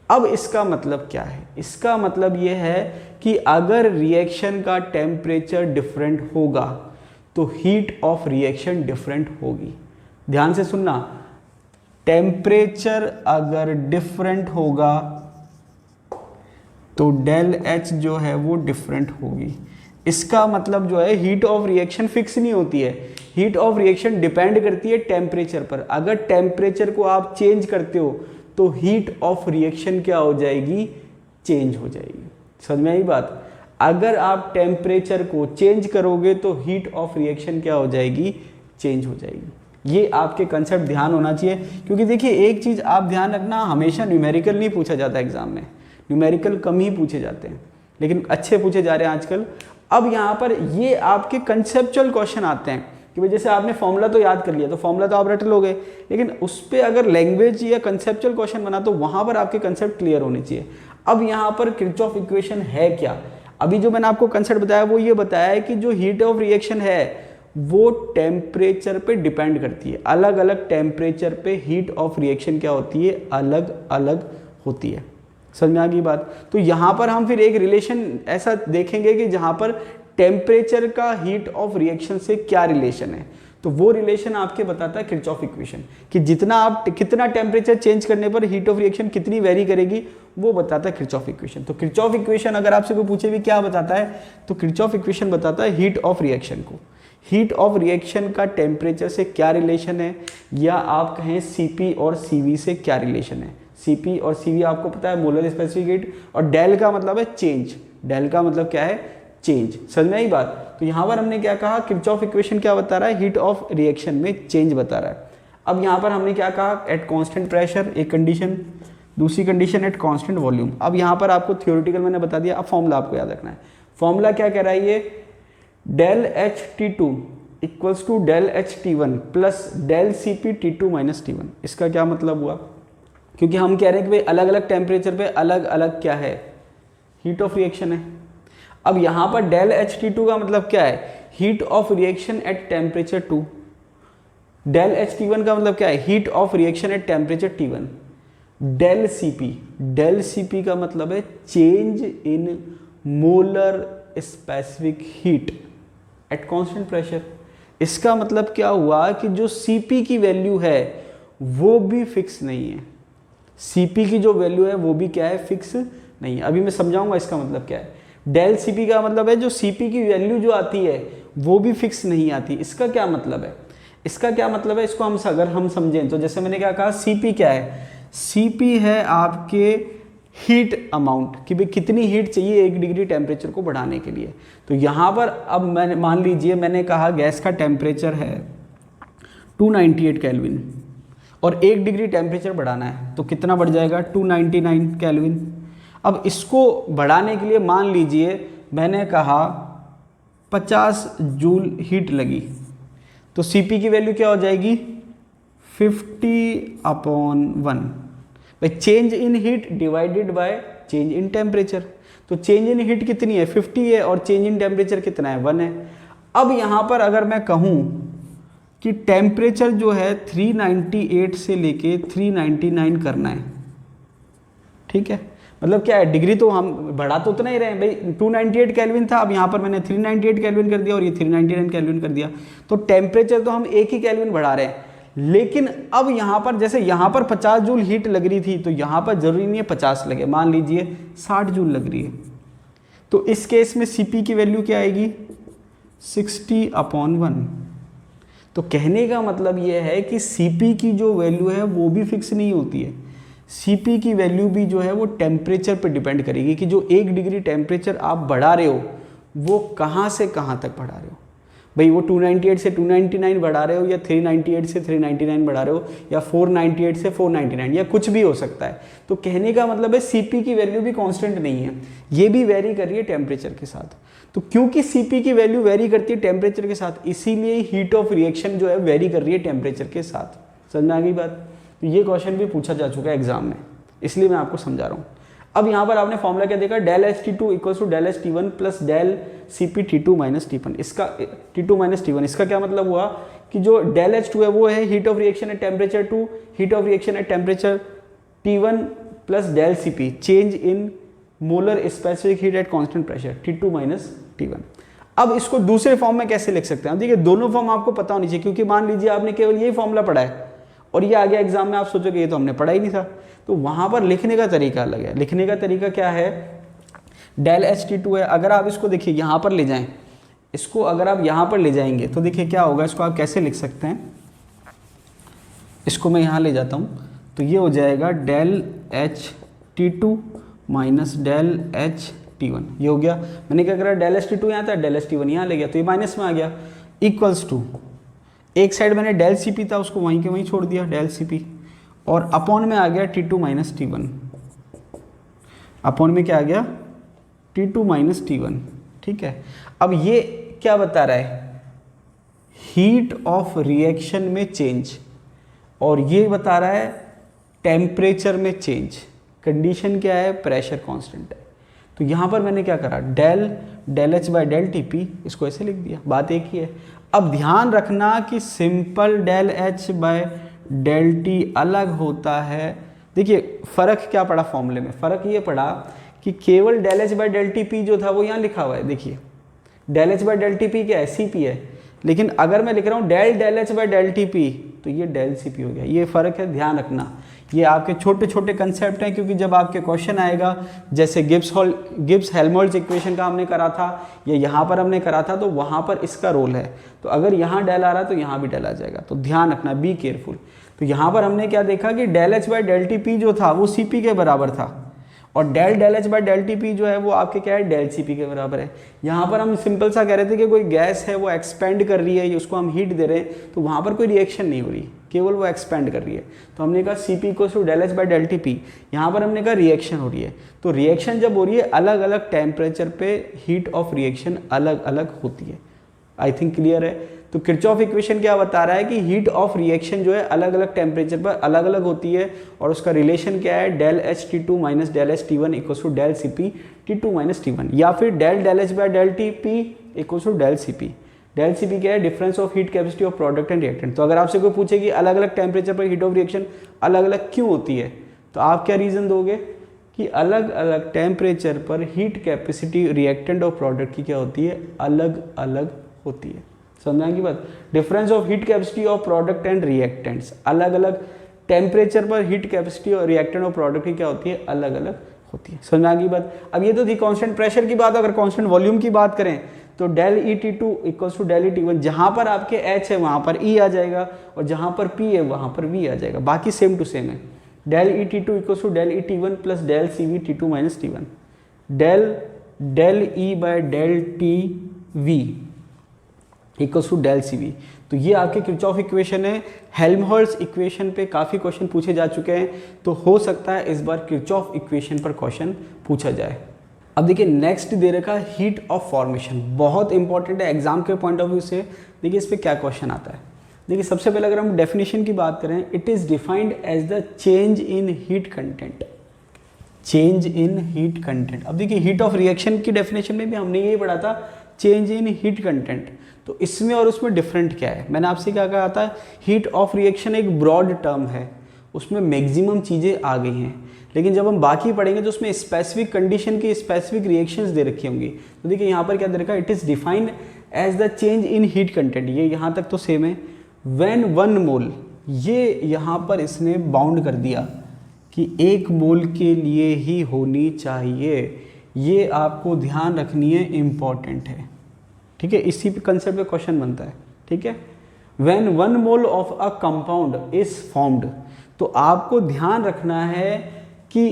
अब इसका मतलब क्या है? इसका मतलब ये है कि अगर रिएक्शन का टेम्परेचर डिफरेंट होगा तो हीट ऑफ रिएक्शन डिफरेंट होगी। ध्यान से सुनना, टेम्परेचर अगर डिफरेंट होगा तो डेल एच जो है वो डिफरेंट होगी। इसका मतलब जो है हीट ऑफ रिएक्शन फिक्स नहीं होती है, हीट ऑफ रिएक्शन डिपेंड करती है टेम्परेचर पर। अगर टेम्परेचर को आप चेंज करते हो तो हीट ऑफ रिएक्शन क्या हो जाएगी? चेंज हो जाएगी। समझ में आई बात? अगर आप टेम्परेचर को चेंज करोगे तो हीट ऑफ रिएक्शन क्या हो जाएगी? चेंज हो जाएगी। ये आपके कंसेप्ट ध्यान होना चाहिए, क्योंकि देखिए एक चीज़ आप ध्यान रखना, हमेशा न्यूमेरिकल नहीं पूछा जाता एग्जाम में, न्यूमेरिकल कम ही पूछे जाते हैं, लेकिन अच्छे पूछे जा रहे हैं आजकल। अब यहाँ पर ये आपके कंसेप्चुअल क्वेश्चन आते हैं कि भाई जैसे आपने फॉर्मूला तो याद कर लिया, तो फॉर्मूला तो आप रट लोगे, लेकिन उस पर अगर लैंग्वेज या कंसेप्चुअल क्वेश्चन बना तो वहाँ पर आपके कंसेप्ट क्लियर होने चाहिए। अब यहाँ पर किरचॉफ इक्वेशन है क्या? अभी जो मैंने आपको कंसेप्ट बताया वो ये बताया है कि जो हीट ऑफ रिएक्शन है वो टेम्परेचर पे डिपेंड करती है। अलग अलग टेम्परेचर पे हीट ऑफ रिएक्शन क्या होती है? अलग अलग होती है। समझ में आ गई बात? तो यहाँ पर हम फिर एक रिलेशन ऐसा देखेंगे कि जहाँ पर टेम्परेचर का हीट ऑफ रिएक्शन से क्या रिलेशन है, तो वो रिलेशन आपके बताता है किरचॉफ इक्वेशन, कि जितना आप कितना टेम्परेचर चेंज करने पर हीट ऑफ रिएक्शन कितनी वेरी करेगी, वो बताता है किरचॉफ इक्वेशन। तो किरचॉफ इक्वेशन अगर आपसे कोई पूछे भी क्या बताता है, तो किरचॉफ इक्वेशन बताता है हीट ऑफ रिएक्शन को। हीट ऑफ रिएक्शन का टेम्परेचर से क्या रिलेशन है, या आप कहें सीपी और सीवी से क्या रिलेशन है। सीपी और सीवी आपको पता है, मोलर स्पेसिफिक हीट, और डेल का मतलब है चेंज। डेल का मतलब क्या है? चेंज। समझ में आई बात? तो यहाँ पर हमने क्या कहा, किरचॉफ इक्वेशन क्या बता रहा है? हीट ऑफ रिएक्शन में चेंज बता रहा है। अब यहाँ पर हमने क्या कहा, एट कांस्टेंट प्रेशर एक कंडीशन, दूसरी कंडीशन एट कांस्टेंट वॉल्यूम। अब यहाँ पर आपको थ्योरेटिकल मैंने बता दिया, अब फॉर्मूला आपको याद रखना है। फॉर्मूला क्या कह रहा है ये? Del H T two equals to del H T one plus del C P T two minus T one. इसका क्या मतलब हुआ? क्योंकि हम कह रहे हैं कि भाई अलग अलग टेम्परेचर पे अलग अलग क्या है? हीट ऑफ रिएक्शन है। अब यहाँ पर डेल एच टी टू का मतलब क्या है? Heat of reaction at temperature 2। Del H T one का मतलब क्या है? Heat of reaction at temperature T1। Del C P का मतलब है change in molar specific heat at constant pressure. इसका मतलब क्या हुआ कि जो Cp की वैल्यू है वो भी फिक्स नहीं है। Cp की जो वैल्यू है वो भी क्या है? फिक्स नहीं है। अभी मैं समझाऊंगा इसका मतलब क्या है। डेल Cp का मतलब है जो Cp की वैल्यू जो आती है वो भी फिक्स नहीं आती। इसका क्या मतलब है? इसका क्या मतलब है, इसको हम अगर हम समझें तो जैसे मैंने क्या कहा, Cp क्या है? Cp है आपके हीट अमाउंट, कि भाई कितनी हीट चाहिए 1 डिग्री टेम्परेचर को बढ़ाने के लिए। तो यहाँ पर अब मैंने मान लीजिए मैंने कहा गैस का टेम्परेचर है 298 केल्विन और 1 डिग्री टेम्परेचर बढ़ाना है, तो कितना बढ़ जाएगा? 299 केल्विन। अब इसको बढ़ाने के लिए मान लीजिए मैंने कहा 50 जूल हीट लगी, तो Cp की वैल्यू क्या हो जाएगी? 50/1 भाई change in heat divided by change in temperature. तो चेंज इन हीट कितनी है? 50 है, और चेंज इन टेम्परेचर कितना है? 1 है। अब यहाँ पर अगर मैं कहूँ कि टेम्परेचर जो है 398 से लेके 399 करना है, ठीक है, मतलब क्या है, डिग्री तो हम बढ़ा तो उतना ही रहे हैं भाई। 298 केल्विन था, अब यहाँ पर मैंने 398 केल्विन कर दिया और ये 399 केल्विन कर दिया, तो टेम्परेचर तो हम एक ही केल्विन बढ़ा रहे हैं। लेकिन अब यहाँ पर जैसे यहाँ पर 50 जूल हीट लग रही थी, तो यहाँ पर जरूरी नहीं है 50 लगे, मान लीजिए 60 जूल लग रही है, तो इस केस में Cp की वैल्यू क्या आएगी? 60/1। तो कहने का मतलब ये है कि Cp की जो वैल्यू है वो भी फिक्स नहीं होती है। Cp की वैल्यू भी जो है वो टेम्परेचर पे डिपेंड करेगी कि जो 1 डिग्री टेम्परेचर आप बढ़ा रहे हो वो कहाँ से कहाँ तक बढ़ा रहे हो। भाई वो 298 से 299 बढ़ा रहे हो, या 398 से 399 बढ़ा रहे हो, या 498 से 499, या कुछ भी हो सकता है। तो कहने का मतलब है Cp की वैल्यू भी कांस्टेंट नहीं है, ये भी वेरी कर रही है टेम्परेचर के साथ। तो क्योंकि Cp की वैल्यू वेरी करती है टेम्परेचर के साथ, इसीलिए हीट ऑफ रिएक्शन जो है वेरी कर रही है टेम्परेचर के साथ। समझ में आ गई बात? तो ये क्वेश्चन भी पूछा जा चुका है एग्जाम में, इसलिए मैं आपको समझा रहा हूँ। अब यहाँ पर आपने फॉर्मूला क्या देखा, del H T two equal to del H T one plus del C P T two minus T one. इसका T2 माइनस T1, इसका क्या मतलब हुआ कि जो डेल एच टू है वो है heat of reaction at temperature 2, heat of reaction at temperature T1 plus del C P, change in molar specific heat at constant pressure T2 minus T1। अब इसको दूसरे फॉर्म में कैसे लिख सकते हैं? देखिए दोनों फॉर्म आपको पता होनी चाहिए, क्योंकि मान लीजिए आपने केवल यही फॉर्मूला पढ़ा है और ये आ गया एग्जाम में, आप सोचोगे ये तो हमने पढ़ा ही नहीं था। तो वहां पर लिखने का तरीका अलग है। लिखने का तरीका क्या है, डेल एच टी टू है, अगर आप इसको देखिए यहाँ पर ले जाएं, इसको अगर आप यहाँ पर ले जाएंगे तो देखिए क्या होगा, इसको आप कैसे लिख सकते हैं, इसको मैं यहाँ ले जाता हूँ तो ये हो जाएगा del H T two minus del H T one. ये हो गया, मैंने क्या करा, डेल एच टी टू यहाँ था, डेल एच टी वन यहाँ ले गया तो ये माइनस में आ गया, इक्वल्स टू एक साइड मैंने डेल सी पी था उसको वहीं के वहीं छोड़ दिया डेल सी पी, और अपॉन में आ गया T2 माइनस T1। अपॉन में क्या आ गया, T2 माइनस T1। ठीक है, अब ये क्या बता रहा है, हीट ऑफ रिएक्शन में चेंज, और ये बता रहा है टेम्परेचर में चेंज। कंडीशन क्या है, प्रेशर कांस्टेंट है। तो यहाँ पर मैंने क्या करा, del H by del T P, इसको ऐसे लिख दिया, बात एक ही है। अब ध्यान रखना कि simple del H by del T अलग होता है। देखिए फ़र्क क्या पड़ा फॉर्मूले में, फ़र्क ये पड़ा कि केवल del H by del T P जो था वो यहाँ लिखा हुआ है। देखिए del H by del T P क्या है, सी पी है, लेकिन अगर मैं लिख रहा हूँ del H by del T P तो ये डेल सी पी हो गया। ये फ़र्क है, ध्यान रखना। ये आपके छोटे छोटे कंसेप्ट हैं, क्योंकि जब आपके क्वेश्चन आएगा, जैसे गिब्स हेल्महोल्ट्ज़ इक्वेशन का हमने करा था या यहाँ पर हमने करा था, तो वहाँ पर इसका रोल है। तो अगर यहाँ डेल आ रहा है तो यहाँ भी डेल आ जाएगा, तो ध्यान रखना, बी केयरफुल। तो यहाँ पर हमने क्या देखा कि del H by del T P जो था वो सी पी के बराबर था, और del H by del T P जो है वो आपके क्या है, डेल सी पी के बराबर है। यहाँ पर हम सिंपल सा कह रहे थे कि कोई गैस है वो एक्सपेंड कर रही है, उसको हम हीट दे रहे हैं, तो वहाँ पर कोई रिएक्शन नहीं हो रही, केवल वो एक्सपेंड कर रही है। तो हमने कहा C P equals to del H by del T P, यहाँ पर हमने कहा रिएक्शन हो रही है। तो रिएक्शन जब हो रही है अलग अलग टेम्परेचर पे हीट ऑफ रिएक्शन अलग अलग होती है। आई थिंक क्लियर है। तो किरचॉफ इक्वेशन क्या बता रहा है कि हीट ऑफ रिएक्शन जो है अलग अलग टेम्परेचर पर अलग अलग होती है, और उसका रिलेशन क्या है, del H T two minus del H T one equals to del C P T two minus T one, या फिर del H by del T P equals to del C P. Del C P क्या है, difference of heat capacity of product and reactant. तो अगर आपसे कोई पूछे कि अलग अलग टेम्परेचर पर हीट ऑफ रिएक्शन अलग अलग क्यों होती है, तो आप क्या रीज़न दोगे कि अलग अलग टेम्परेचर पर हीट कैपेसिटी रिएक्टेंट और प्रोडक्ट की क्या होती है, अलग अलग होती है। समझना की बात, difference of heat capacity of product and reactants, अलग अलग टेम्परेचर पर हीट कैपेसिटी और रिएक्टेंट और प्रोडक्ट की क्या होती है, अलग अलग होती है। समझना की बात। अब ये तो थी कांस्टेंट प्रेशर की बात। अगर कांस्टेंट वॉल्यूम की बात करें तो del E T two equals to del E T one, जहाँ पर आपके एच है वहाँ पर ई आ जाएगा, और जहाँ पर पी है वहाँ पर वी आ जाएगा, बाकी सेम टू सेम है। Del E T two equals to del E T one plus del C V T two minus T one, del E by del T V equals to del C V. तो ये आपके Kirchhoff equation है। Helmholtz equation पे काफ़ी question पूछे जा चुके हैं, तो हो सकता है इस बार किरचॉफ इक्वेशन पर क्वेश्चन पूछा जाए। अब देखिए नेक्स्ट दे रखा है हीट ऑफ फॉर्मेशन, बहुत इंपॉर्टेंट है एग्जाम के पॉइंट ऑफ व्यू से। देखिए इस पर क्या क्वेश्चन आता है। देखिए सबसे पहले अगर हम डेफिनेशन की बात करें, it is defined as the change in heat content. Change in heat content. अब देखिए हीट ऑफ रिएक्शन की डेफिनेशन में भी हमने यही पढ़ा था, चेंज इन हीट कंटेंट। तो इसमें और उसमें डिफरेंट क्या है, मैंने आपसे क्या कहा था, हीट ऑफ रिएक्शन एक ब्रॉड टर्म है, उसमें मैक्सिमम चीज़ें आ गई हैं, लेकिन जब हम बाकी पढ़ेंगे तो उसमें स्पेसिफिक कंडीशन की स्पेसिफिक रिएक्शंस दे रखी होंगी। तो देखिए यहाँ पर क्या दे रखा है, it is defined as the change in heat content. ये यहाँ तक तो सेम है। व्हेन 1 मोल, ये यहाँ पर इसने बाउंड कर दिया कि 1 मोल के लिए ही होनी चाहिए, ये आपको ध्यान रखनी है, इम्पॉर्टेंट है। ठीक है, इसी पे कंसेप्ट पे क्वेश्चन बनता है। ठीक है, when 1 mole of a compound is formed, तो आपको ध्यान रखना है कि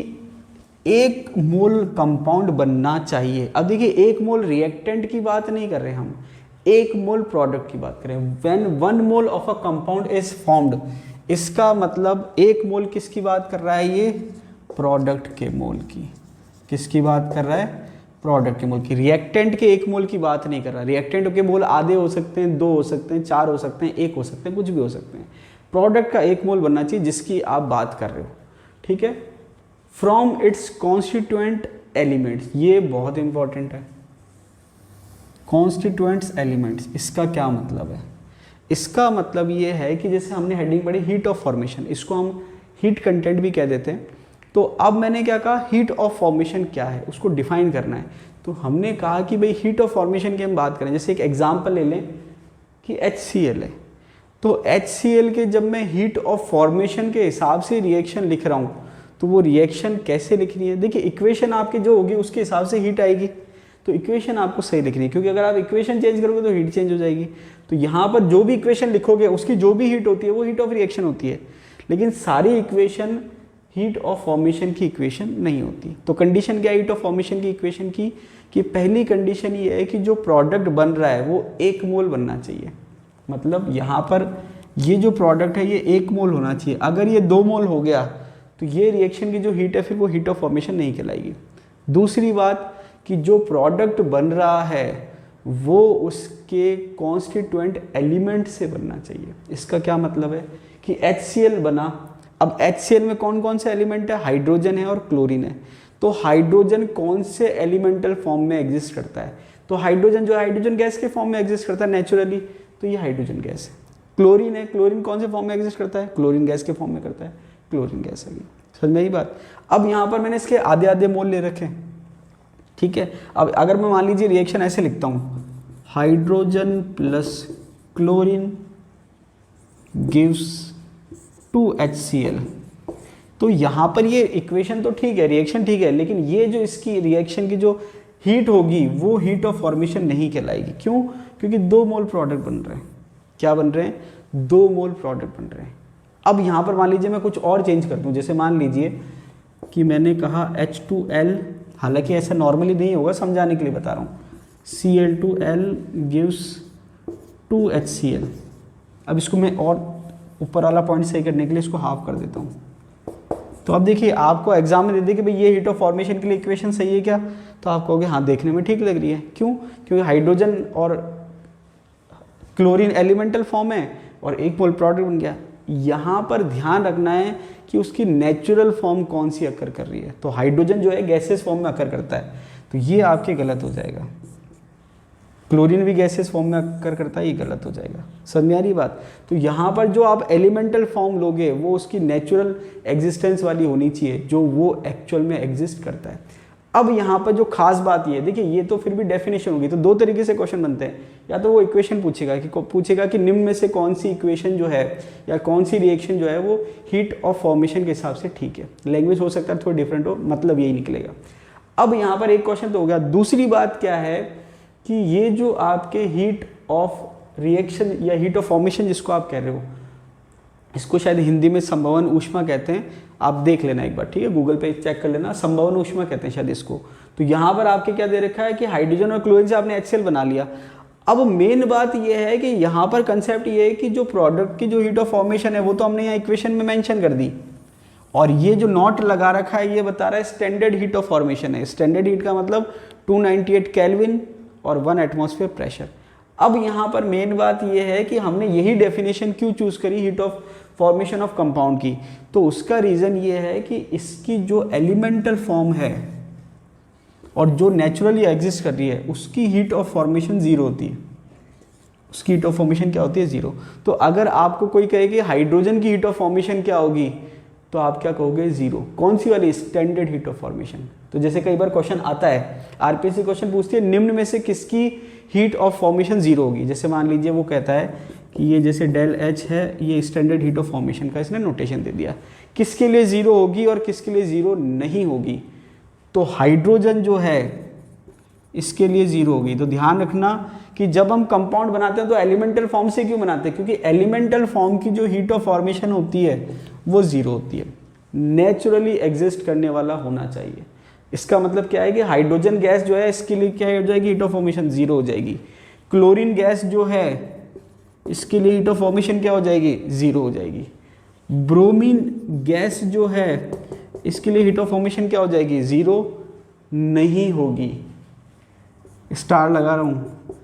1 मोल कंपाउंड बनना चाहिए। अब देखिए 1 मोल रिएक्टेंट की बात नहीं कर रहे हम, 1 मोल प्रोडक्ट की बात करें। When 1 mole of a compound is formed, इसका मतलब 1 मोल किसकी बात कर रहा है, ये प्रोडक्ट के मोल की। किसकी बात कर रहा है, प्रोडक्ट के मोल की। रिएक्टेंट के 1 मोल की बात नहीं कर रहा। रिएक्टेंट के मोल आधे हो सकते हैं, 2 हो सकते हैं, 4 हो सकते हैं, 1 हो सकते हैं, कुछ भी हो सकते हैं। प्रोडक्ट का 1 मोल बनना चाहिए जिसकी आप बात कर रहे हो। ठीक है, फ्रॉम इट्स कॉन्स्टिट्यूएंट एलिमेंट्स, ये बहुत इंपॉर्टेंट है। कॉन्स्टिट्यूएंट्स एलिमेंट्स, इसका क्या मतलब है? इसका मतलब ये है कि जैसे हमने हेडिंग पढ़ी हीट ऑफ फॉर्मेशन, इसको हम हीट कंटेंट भी कह देते हैं। तो अब मैंने क्या कहा, हीट ऑफ फॉर्मेशन क्या है उसको डिफाइन करना है। तो हमने कहा कि भाई हीट ऑफ फॉर्मेशन की हम बात करें, जैसे एक एग्जांपल ले लें कि HCl है, तो HCl के जब मैं हीट ऑफ फॉर्मेशन के हिसाब से रिएक्शन लिख रहा हूँ, तो वो रिएक्शन कैसे लिखनी है? देखिए इक्वेशन आपकी जो होगी उसके हिसाब से हीट आएगी, तो इक्वेशन आपको सही लिखनी है, क्योंकि अगर आप इक्वेशन चेंज करोगे तो हीट चेंज हो जाएगी। तो यहाँ पर जो भी इक्वेशन लिखोगे उसकी जो भी हीट होती है वो हीट ऑफ रिएक्शन होती है, लेकिन सारी इक्वेशन हीट ऑफ फॉर्मेशन की इक्वेशन नहीं होती। तो कंडीशन क्या है हीट ऑफ फॉर्मेशन की इक्वेशन की, कि पहली कंडीशन ये है कि जो प्रोडक्ट बन रहा है वो 1 मोल बनना चाहिए। मतलब यहाँ पर ये जो प्रोडक्ट है ये 1 मोल होना चाहिए। अगर ये 2 मोल हो गया तो ये रिएक्शन की जो हीट है फिर वो हीट ऑफ फॉर्मेशन नहीं कहलाएगी। दूसरी बात कि जो प्रोडक्ट बन रहा है वो उसके कॉन्स्टिट्यूएंट एलिमेंट से बनना चाहिए। इसका क्या मतलब है कि HCl बना, अब HCl में कौन कौन से एलिमेंट है? हाइड्रोजन है और क्लोरीन है। तो हाइड्रोजन कौन से एलिमेंटल फॉर्म में एग्जिस्ट करता है? तो हाइड्रोजन जो हाइड्रोजन गैस के फॉर्म में एग्जिस्ट करता है नेचुरली, तो ये हाइड्रोजन गैस है। क्लोरीन है, क्लोरीन कौन से फॉर्म में एग्जिस्ट करता है? क्लोरीन गैस के फॉर्म में करता है, क्लोरीन गैस है। समझ में आई बात? अब यहाँ पर मैंने इसके आधे आधे मोल ले रखे हैं, ठीक है। अब अगर मैं मान लीजिए रिएक्शन ऐसे लिखता हूँ, hydrogen plus chlorine gives 2HCl, तो यहाँ पर ये इक्वेशन तो ठीक है, रिएक्शन ठीक है, लेकिन ये जो इसकी रिएक्शन की जो हीट होगी वो हीट ऑफ फॉर्मेशन नहीं कहलाएगी। क्यों? क्योंकि 2 मोल प्रोडक्ट बन रहे हैं। क्या बन रहे हैं? 2 मोल प्रोडक्ट बन रहे हैं। अब यहाँ पर मान लीजिए मैं कुछ और चेंज कर दूँ, जैसे मान लीजिए कि मैंने कहा H2L, हालांकि ऐसा नॉर्मली नहीं होगा, समझाने के लिए बता रहा हूँ, Cl2L गिव्स 2HCl। अब इसको मैं और ऊपर वाला पॉइंट सही करने के लिए इसको हाफ कर देता हूँ। तो अब देखिए आपको एग्जाम में दे दी कि भाई ये हीट ऑफ फॉर्मेशन के लिए इक्वेशन सही है क्या? तो आप कहोगे हाँ देखने में ठीक लग रही है। क्यों? क्योंकि हाइड्रोजन और क्लोरीन एलिमेंटल फॉर्म है और 1 मोल प्रोडक्ट बन गया। यहाँ पर ध्यान रखना है कि उसकी नेचुरल फॉर्म कौन सी अकर कर रही है। तो हाइड्रोजन जो है गैसेस फॉर्म में अकर करता है, तो ये आपके गलत हो जाएगा। क्लोरीन भी गैसेस फॉर्म में अकर करता है, ये गलत हो जाएगा। समझ में आ रही बात? तो यहाँ पर जो आप एलिमेंटल फॉर्म लोगे वो उसकी नेचुरल एग्जिस्टेंस वाली होनी चाहिए, जो वो एक्चुअल में एग्जिस्ट करता है। अब यहाँ पर जो खास बात ये है, देखिए ये तो फिर भी डेफिनेशन होगी, तो 2 तरीके से क्वेश्चन बनते हैं। या तो वो इक्वेशन पूछेगा कि निम्न में से कौन सी इक्वेशन जो है या कौन सी रिएक्शन जो है वो हीट ऑफ फॉर्मेशन के हिसाब से ठीक है। लैंग्वेज हो सकता है थोड़ा डिफरेंट हो, मतलब यही निकलेगा। अब यहाँ पर एक क्वेश्चन तो हो गया। दूसरी बात क्या है कि ये जो आपके हीट ऑफ रिएक्शन या हीट ऑफ फॉर्मेशन जिसको आप कह रहे हो, इसको शायद हिंदी में संभवन ऊष्मा कहते हैं। आप देख लेना एक बार, ठीक है, गूगल पे चेक कर लेना, संभवन ऊष्मा कहते हैं शायद इसको। तो यहाँ पर आपके क्या दे रखा है कि हाइड्रोजन और क्लोरीन से आपने HCl बना लिया। अब मेन बात यह है कि यहाँ पर कंसेप्ट ये है कि जो प्रोडक्ट की जो हीट ऑफ फॉर्मेशन है वो तो हमने यहाँ इक्वेशन में मेंशन कर दी, और ये जो नॉट लगा रखा है ये बता रहा है स्टैंडर्ड हीट ऑफ फॉर्मेशन है। स्टैंडर्ड हीट का मतलब 298 केल्विन और 1 एटमॉस्फेयर प्रेशर। अब यहाँ पर मेन बात यह है कि हमने यही डेफिनेशन क्यों चूज करी heat of formation of compound की। तो उसका रीज़न ये है कि इसकी जो एलिमेंटल फॉर्म है और जो नेचुरली एग्जिस्ट कर रही है उसकी हीट ऑफ फॉर्मेशन 0 होती है। उसकी हीट ऑफ फॉर्मेशन क्या होती है? 0। तो अगर आपको कोई कहे कि हाइड्रोजन की हीट ऑफ फॉर्मेशन क्या होगी, तो आप क्या कहोगे? 0। कौन सी वाली? Standard heat of formation. तो जैसे कई बार क्वेश्चन आता है, आरपीएससी क्वेश्चन पूछती है निम्न में से किसकी हीट ऑफ फॉर्मेशन 0 होगी। जैसे मान लीजिए वो कहता है कि ये जैसे डेल H है, ये स्टैंडर्ड हीट ऑफ फॉर्मेशन का इसने नोटेशन दे दिया, किसके लिए 0 होगी और किसके लिए 0 नहीं होगी। तो हाइड्रोजन जो है इसके लिए 0 होगी। तो ध्यान रखना कि जब हम कंपाउंड बनाते हैं तो एलिमेंटल फॉर्म से क्यों बनाते हैं? क्योंकि एलिमेंटल फॉर्म की जो हीट ऑफ फॉर्मेशन होती है वो 0 होती है, नेचुरली एग्जिस्ट करने वाला होना चाहिए। इसका मतलब क्या है कि हाइड्रोजन गैस जो है इसके लिए क्या हो जाएगी? हीट ऑफ फॉर्मेशन 0 हो जाएगी। क्लोरीन गैस जो है इसके लिए हीट ऑफ फॉर्मेशन क्या हो जाएगी? 0 हो जाएगी। ब्रोमीन गैस जो है इसके लिए हीट ऑफ फॉर्मेशन क्या हो जाएगी? 0 नहीं होगी। स्टार लगा रहा हूँ,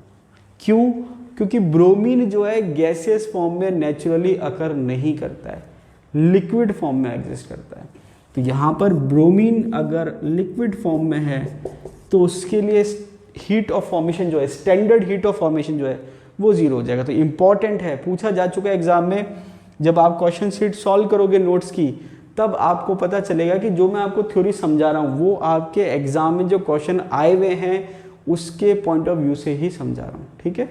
क्यों? क्योंकि ब्रोमीन जो है गैसियस फॉर्म में नेचुरली अकर नहीं करता है, लिक्विड फॉर्म में एग्जिस्ट करता है। तो यहाँ पर ब्रोमीन अगर लिक्विड फॉर्म में है तो उसके लिए हीट ऑफ फॉर्मेशन जो है, स्टैंडर्ड हीट ऑफ फॉर्मेशन जो है वो 0 हो जाएगा। तो इंपॉर्टेंट है, पूछा जा चुका है एग्जाम में। जब आप क्वेश्चन शीट सॉल्व करोगे नोट्स की, तब आपको पता चलेगा कि जो मैं आपको थ्योरी समझा रहा हूँ वो आपके एग्जाम में जो क्वेश्चन आए हुए हैं उसके पॉइंट ऑफ व्यू से ही समझा रहा हूँ, ठीक है।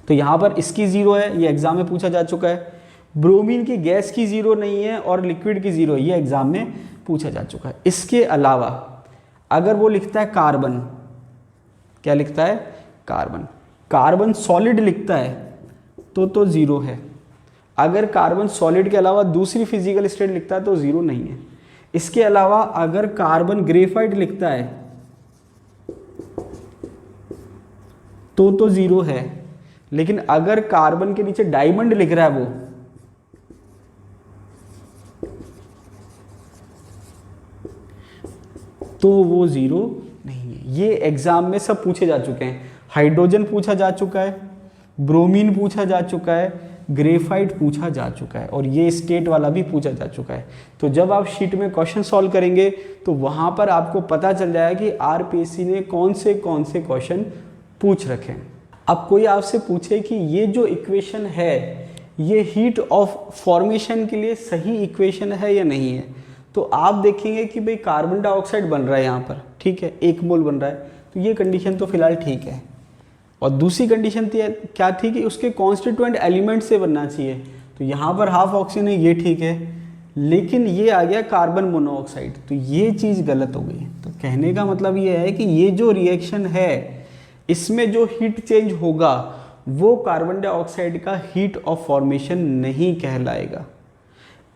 तो यहाँ पर इसकी 0 है, ये एग्जाम में पूछा जा चुका है। ब्रोमीन की गैस की 0 नहीं है और लिक्विड की 0 है, ये एग्जाम में पूछा जा चुका है। इसके अलावा अगर वो लिखता है कार्बन, क्या लिखता है, कार्बन, कार्बन सॉलिड लिखता है तो 0 है। अगर कार्बन सॉलिड के अलावा दूसरी फिजिकल स्टेट लिखता है तो 0 नहीं है। इसके अलावा अगर कार्बन ग्रेफाइट लिखता है तो 0 है। लेकिन अगर कार्बन के नीचे डायमंड लिख रहा है वो 0 नहीं है। ये एग्जाम में सब पूछे जा चुके हैं। हाइड्रोजन पूछा जा चुका है, ब्रोमीन पूछा जा चुका है, ग्रेफाइट पूछा जा चुका है और ये स्टेट वाला भी पूछा जा चुका है। तो जब आप शीट में क्वेश्चन सॉल्व करेंगे तो वहां पर आपको पता चल जाएगा कि आरपीएससी ने कौन से क्वेश्चन पूछ रखे हैं। अब कोई आपसे पूछे कि ये जो इक्वेशन है ये हीट ऑफ फॉर्मेशन के लिए सही इक्वेशन है या नहीं है, तो आप देखेंगे कि भाई कार्बन डाइऑक्साइड बन रहा है यहाँ पर, ठीक है, 1 मोल बन रहा है, तो ये कंडीशन तो फिलहाल ठीक है। और दूसरी कंडीशन क्या थी कि उसके कॉन्स्टिट्यूएंट एलिमेंट से बनना चाहिए, तो यहाँ पर हाफ ऑक्सीजन है, ये ठीक है। लेकिन ये आ गया कार्बन मोनोऑक्साइड, तो ये चीज़ गलत हो गई। तो कहने का मतलब ये है कि ये जो रिएक्शन है इसमें जो हीट चेंज होगा वो कार्बन डाइऑक्साइड का हीट ऑफ फॉर्मेशन नहीं कहलाएगा।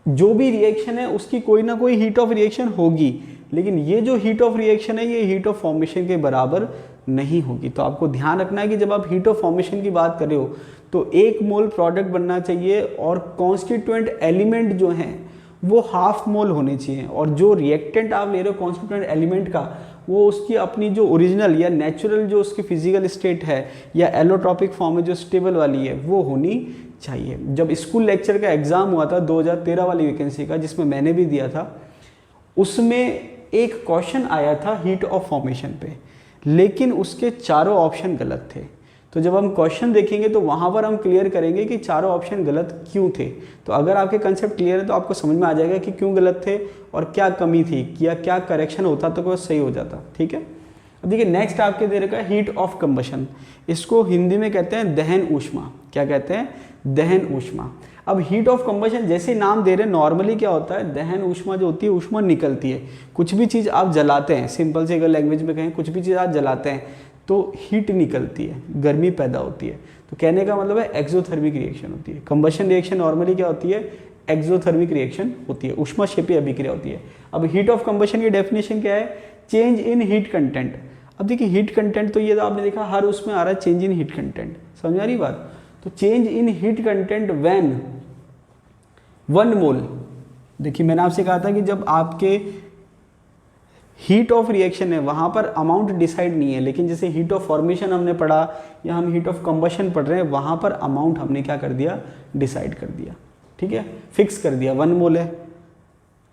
जो भी रिएक्शन है उसकी कोई ना कोई हीट ऑफ रिएक्शन होगी, लेकिन ये जो हीट ऑफ रिएक्शन है ये हीट ऑफ फॉर्मेशन के बराबर नहीं होगी। तो आपको ध्यान रखना है कि जब आप हीट ऑफ फॉर्मेशन की बात कर रहे हो तो 1 मोल प्रोडक्ट बनना चाहिए और कॉन्स्टिट्यूएंट एलिमेंट जो हैं वो हाफ मोल होने चाहिए, और जो रिएक्टेंट आप ले रहे हो कॉन्स्टिट्यूएंट एलिमेंट का वो उसकी अपनी जो ओरिजिनल या नेचुरल जो उसकी फिजिकल स्टेट है या एलोट्रॉपिक फॉर्म में जो स्टेबल वाली है वो होनी चाहिए। जब स्कूल लेक्चर का एग्ज़ाम हुआ था 2013 वाली वैकेंसी का, जिसमें मैंने भी दिया था, उसमें एक क्वेश्चन आया था हीट ऑफ फॉर्मेशन पे, लेकिन उसके चारों ऑप्शन गलत थे। तो जब हम क्वेश्चन देखेंगे तो वहाँ पर हम क्लियर करेंगे कि चारों ऑप्शन गलत क्यों थे। तो अगर आपके कंसेप्ट क्लियर है तो आपको समझ में आ जाएगा कि क्यों गलत थे और क्या कमी थी, या क्या करेक्शन होता तो वो सही हो जाता, ठीक है। अब देखिए नेक्स्ट आपके दे रखा है हीट ऑफ कंबशन। इसको हिंदी में कहते हैं दहन ऊष्मा। क्या कहते हैं? दहन ऊष्मा। अब हीट ऑफ कंबशन जैसे नाम दे रहे हैं, नॉर्मली क्या होता है, दहन ऊष्मा जो होती है ऊष्मा निकलती है। कुछ भी चीज़ आप जलाते हैं, सिंपल से अगर लैंग्वेज में कहें, कुछ भी चीज़ आप जलाते हैं तो हीट निकलती है, गर्मी पैदा होती है। तो कहने का मतलब है एक्सोथर्मिक रिएक्शन होती है। कंबशन रिएक्शन नॉर्मली क्या होती है, एक्सोथर्मिक रिएक्शन होती है, ऊष्माक्षेपी अभिक्रिया होती है। अब हीट ऑफ कंबशन की डेफिनेशन क्या है, चेंज इन हीट कंटेंट। अब देखिए हीट कंटेंट तो ये तो आपने देखा हर उसमें आ रहा है चेंज इन हीट कंटेंट, समझ आ रही बात। तो change in heat content when 1 मोल, देखिए मैंने आपसे कहा था कि जब आपके हीट ऑफ रिएक्शन है वहाँ पर अमाउंट डिसाइड नहीं है, लेकिन जैसे हीट ऑफ फॉर्मेशन हमने पढ़ा या हम हीट ऑफ कंबशन पढ़ रहे हैं, वहाँ पर अमाउंट हमने क्या कर दिया, डिसाइड कर दिया, ठीक है, फिक्स कर दिया, 1 मोल है।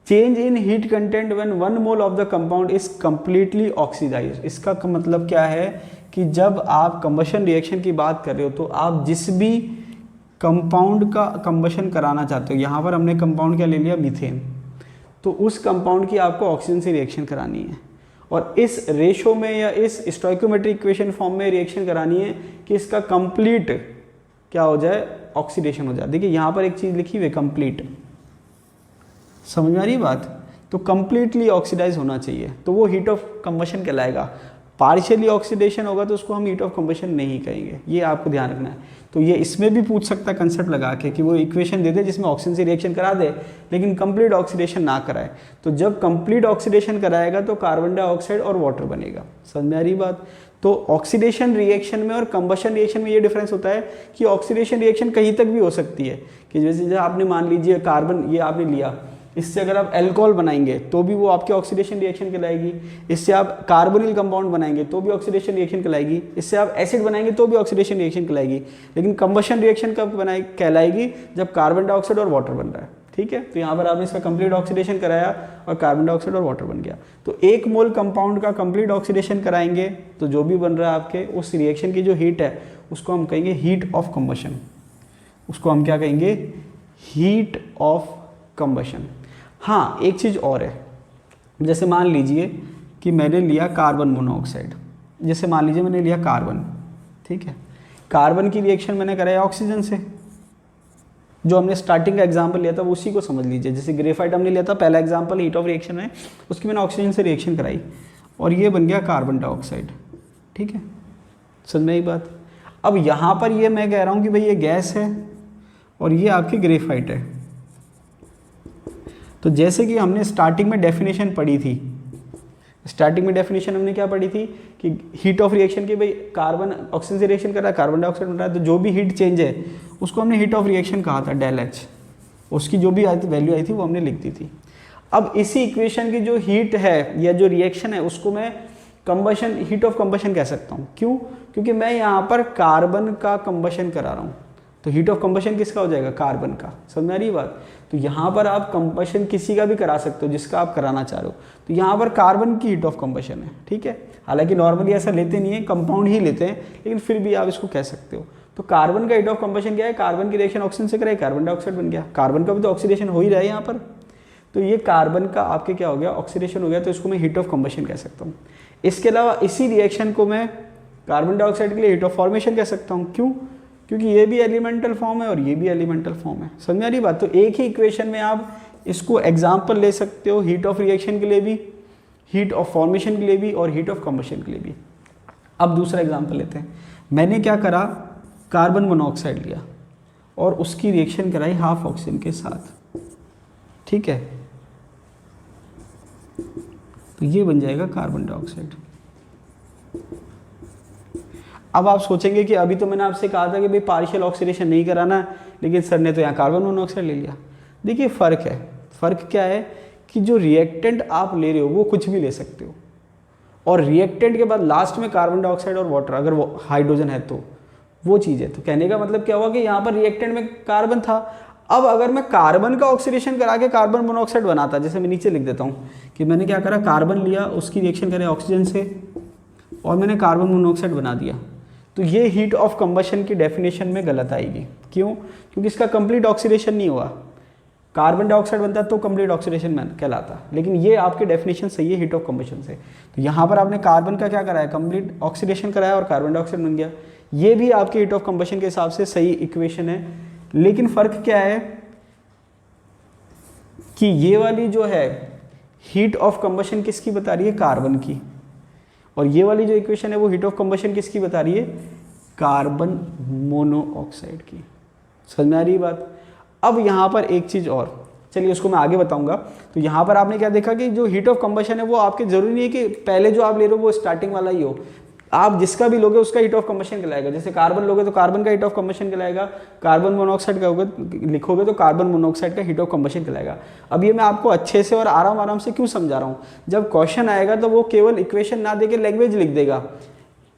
Change in heat content when 1 mole of the compound is completely oxidise. इसका मतलब क्या है कि जब आप कंबशन रिएक्शन की बात कर रहे हो तो आप जिस भी कंपाउंड का कंबशन कराना चाहते हो, यहाँ पर हमने कंपाउंड क्या ले लिया, मीथेन, तो उस कंपाउंड की आपको ऑक्सीजन से रिएक्शन करानी है और इस रेशो में या इस स्टोइकोमेट्रिक इक्वेशन फॉर्म में रिएक्शन करानी है कि इसका कंप्लीट क्या हो जाए, ऑक्सीडेशन हो जाए। देखिए यहाँ पर एक चीज़ लिखी हुई है कंप्लीट, समझ में आ रही बात। तो कंप्लीटली ऑक्सीडाइज होना चाहिए तो वो हीट ऑफ कंबशन कहलाएगा। पार्शियली ऑक्सीडेशन होगा तो उसको हम हीट ऑफ कंबशन नहीं कहेंगे, ये आपको ध्यान रखना है। तो ये इसमें भी पूछ सकता है कंसेप्ट लगा के कि वो इक्वेशन दे दे जिसमें ऑक्सीजन से रिएक्शन करा दे लेकिन कंप्लीट ऑक्सीडेशन ना कराए। तो जब कंप्लीट ऑक्सीडेशन कराएगा तो कार्बन डाइऑक्साइड और वाटर बनेगा, समझ में आ रही बात। तो ऑक्सीडेशन रिएक्शन में और कंबशन रिएक्शन में ये डिफरेंस होता है कि ऑक्सीडेशन रिएक्शन कहीं तक भी हो सकती है कि जैसे जब आपने मान लीजिए कार्बन ये आपने लिया, इससे अगर आप अल्कोहल बनाएंगे तो भी वो आपके ऑक्सीडेशन रिएक्शन कहलाएगी, इससे आप कार्बोनिल कंपाउंड बनाएंगे तो भी ऑक्सीडेशन रिएक्शन कहलाएगी, इससे आप एसिड बनाएंगे तो भी ऑक्सीडेशन रिएक्शन कहलाएगी। लेकिन कंबशन रिएक्शन कब कहलाएगी, जब कार्बन डाइऑक्साइड और वाटर बन रहा है, ठीक है। तो यहाँ पर आपने इसका कंप्लीट ऑक्सीडेशन कराया और कार्बन डाइऑक्साइड और वाटर बन गया। तो 1 मोल कंपाउंड का कंप्लीट ऑक्सीडेशन कराएंगे तो जो भी बन रहा है आपके उस रिएक्शन की जो हीट है उसको हम कहेंगे हीट ऑफ कंबशन। उसको हम क्या कहेंगे? Heat of combustion. हाँ, एक चीज़ और है, जैसे मान लीजिए कि मैंने लिया कार्बन मोनोऑक्साइड, जैसे मान लीजिए मैंने लिया कार्बन, ठीक है। कार्बन की रिएक्शन मैंने कराया ऑक्सीजन से, जो हमने स्टार्टिंग का एग्जांपल लिया था वो उसी को समझ लीजिए। जैसे ग्रेफाइट हमने लिया था पहला एग्जांपल हीट ऑफ रिएक्शन है, उसकी मैंने ऑक्सीजन से रिएक्शन कराई और ये बन गया कार्बन डाइऑक्साइड, ठीक है। समझ में आई बात? अब यहाँ पर ये मैं कह रहा हूँ कि भाई ये गैस है और ये आपकी ग्रेफाइट है। तो जैसे कि हमने स्टार्टिंग में डेफिनेशन पढ़ी थी, स्टार्टिंग में डेफिनेशन हमने क्या पढ़ी थी कि हीट ऑफ रिएक्शन की भाई कार्बन ऑक्सीजन से रिएक्शन कर रहा है, कार्बन डाइऑक्साइड बन रहा है, तो जो भी हीट चेंज है उसको हमने हीट ऑफ रिएक्शन कहा था, डेल एच। उसकी जो भी वैल्यू आई थी वो हमने लिख दी थी। अब इसी इक्वेशन की जो हीट है या जो रिएक्शन है उसको मैं कंबशन, हीट ऑफ कंबशन कह सकता हूँ। क्यों? क्योंकि मैं यहाँ पर कार्बन का कंबशन करा रहा हूँ, तो हीट ऑफ कंबशन किसका हो जाएगा? कार्बन का। समझ में आ रही बात? तो यहाँ पर आप कंबशन किसी का भी करा सकते हो जिसका आप कराना चाह रहे हो। तो यहाँ पर कार्बन की हीट ऑफ कंबशन है, ठीक है। हालांकि नॉर्मली ऐसा लेते नहीं है, कंपाउंड ही लेते हैं, लेकिन फिर भी आप इसको कह सकते हो। तो कार्बन का हीट ऑफ कंबशन क्या है? कार्बन की रिएक्शन ऑक्सीजन से कराई, कार्बन डाइऑक्साइड बन गया। कार्बन का भी तो ऑक्सीडेशन हो ही रहा है यहाँ पर, तो ये कार्बन का आपके क्या हो गया? ऑक्सीडेशन हो गया, तो इसको मैं हीट ऑफ कंबशन कह सकता हूँ। इसके अलावा इसी रिएक्शन को मैं कार्बन डाइऑक्साइड के लिए हीट ऑफ फॉर्मेशन कह सकता हूँ। क्यों? क्योंकि ये भी एलिमेंटल फॉर्म है और ये भी एलिमेंटल फॉर्म है। समझ में आ रही बात? तो एक ही इक्वेशन में आप इसको एग्जाम्पल ले सकते हो, हीट ऑफ रिएक्शन के लिए भी, हीट ऑफ फॉर्मेशन के लिए भी और हीट ऑफ कंबशन के लिए भी। अब दूसरा एग्जाम्पल लेते हैं। मैंने क्या करा? कार्बन मोनोऑक्साइड लिया और उसकी रिएक्शन कराई हाफ ऑक्सीजन के साथ, ठीक है। तो ये बन जाएगा कार्बन डाइऑक्साइड। अब आप सोचेंगे कि अभी तो मैंने आपसे कहा था कि भाई पार्शियल ऑक्सीडेशन नहीं कराना, लेकिन सर ने तो यहाँ कार्बन मोनोऑक्साइड ले लिया। देखिए फ़र्क है। फ़र्क क्या है कि जो रिएक्टेंट आप ले रहे हो वो कुछ भी ले सकते हो, और रिएक्टेंट के बाद लास्ट में कार्बन डाइऑक्साइड और वाटर, अगर वो हाइड्रोजन है तो वो चीज़ है। तो कहने का मतलब क्या हुआ कि यहाँ पर रिएक्टेंट में कार्बन था। अब अगर मैं कार्बन का ऑक्सीडेशन करा के कार्बन मोनोऑक्साइड बनाता, जैसे मैं नीचे लिख देता हूँ कि मैंने क्या करा, कार्बन लिया, उसकी रिएक्शन करे ऑक्सीजन से और मैंने कार्बन मोनोऑक्साइड बना दिया, तो ये हीट ऑफ कंबशन की डेफिनेशन में गलत आएगी। क्यों? क्योंकि इसका कंप्लीट ऑक्सीडेशन नहीं हुआ। कार्बन डाइऑक्साइड बनता है तो कंप्लीट ऑक्सीडेशन में कहलाता, लेकिन ये आपकी डेफिनेशन सही है हीट ऑफ कंबशन से। तो यहाँ पर आपने कार्बन का क्या कराया? कंप्लीट ऑक्सीडेशन कराया और कार्बन डाइऑक्साइड बन गया। ये भी आपके हीट ऑफ कंबशन के हिसाब से सही इक्वेशन है, लेकिन फ़र्क क्या है कि ये वाली जो है हीट ऑफ कंबशन किसकी बता रही है? कार्बन की। और ये वाली जो इक्वेशन है वो हीट ऑफ कंबशन किसकी बता रही है? कार्बन मोनोऑक्साइड की। समझ में आ रही है बात? अब यहाँ पर एक चीज़ और, चलिए उसको मैं आगे बताऊंगा। तो यहाँ पर आपने क्या देखा कि जो हीट ऑफ कंबशन है वो आपके जरूरी नहीं है कि पहले जो आप ले रहे हो वो स्टार्टिंग वाला ही हो। आप जिसका भी लोगे उसका हीट ऑफ कंबशन कहलाएगा। जैसे कार्बन लोगे तो कार्बन का हीट ऑफ कंबशन कहलाएगा, कार्बन मोनोऑक्साइड का लिखोगे तो कार्बन मोनोऑक्साइड का हीट ऑफ कंबशन कहलाएगा। अब ये मैं आपको अच्छे से और आराम से क्यों समझा रहा हूँ, जब क्वेश्चन आएगा तो वो केवल इक्वेशन ना देके लैंग्वेज लिख देगा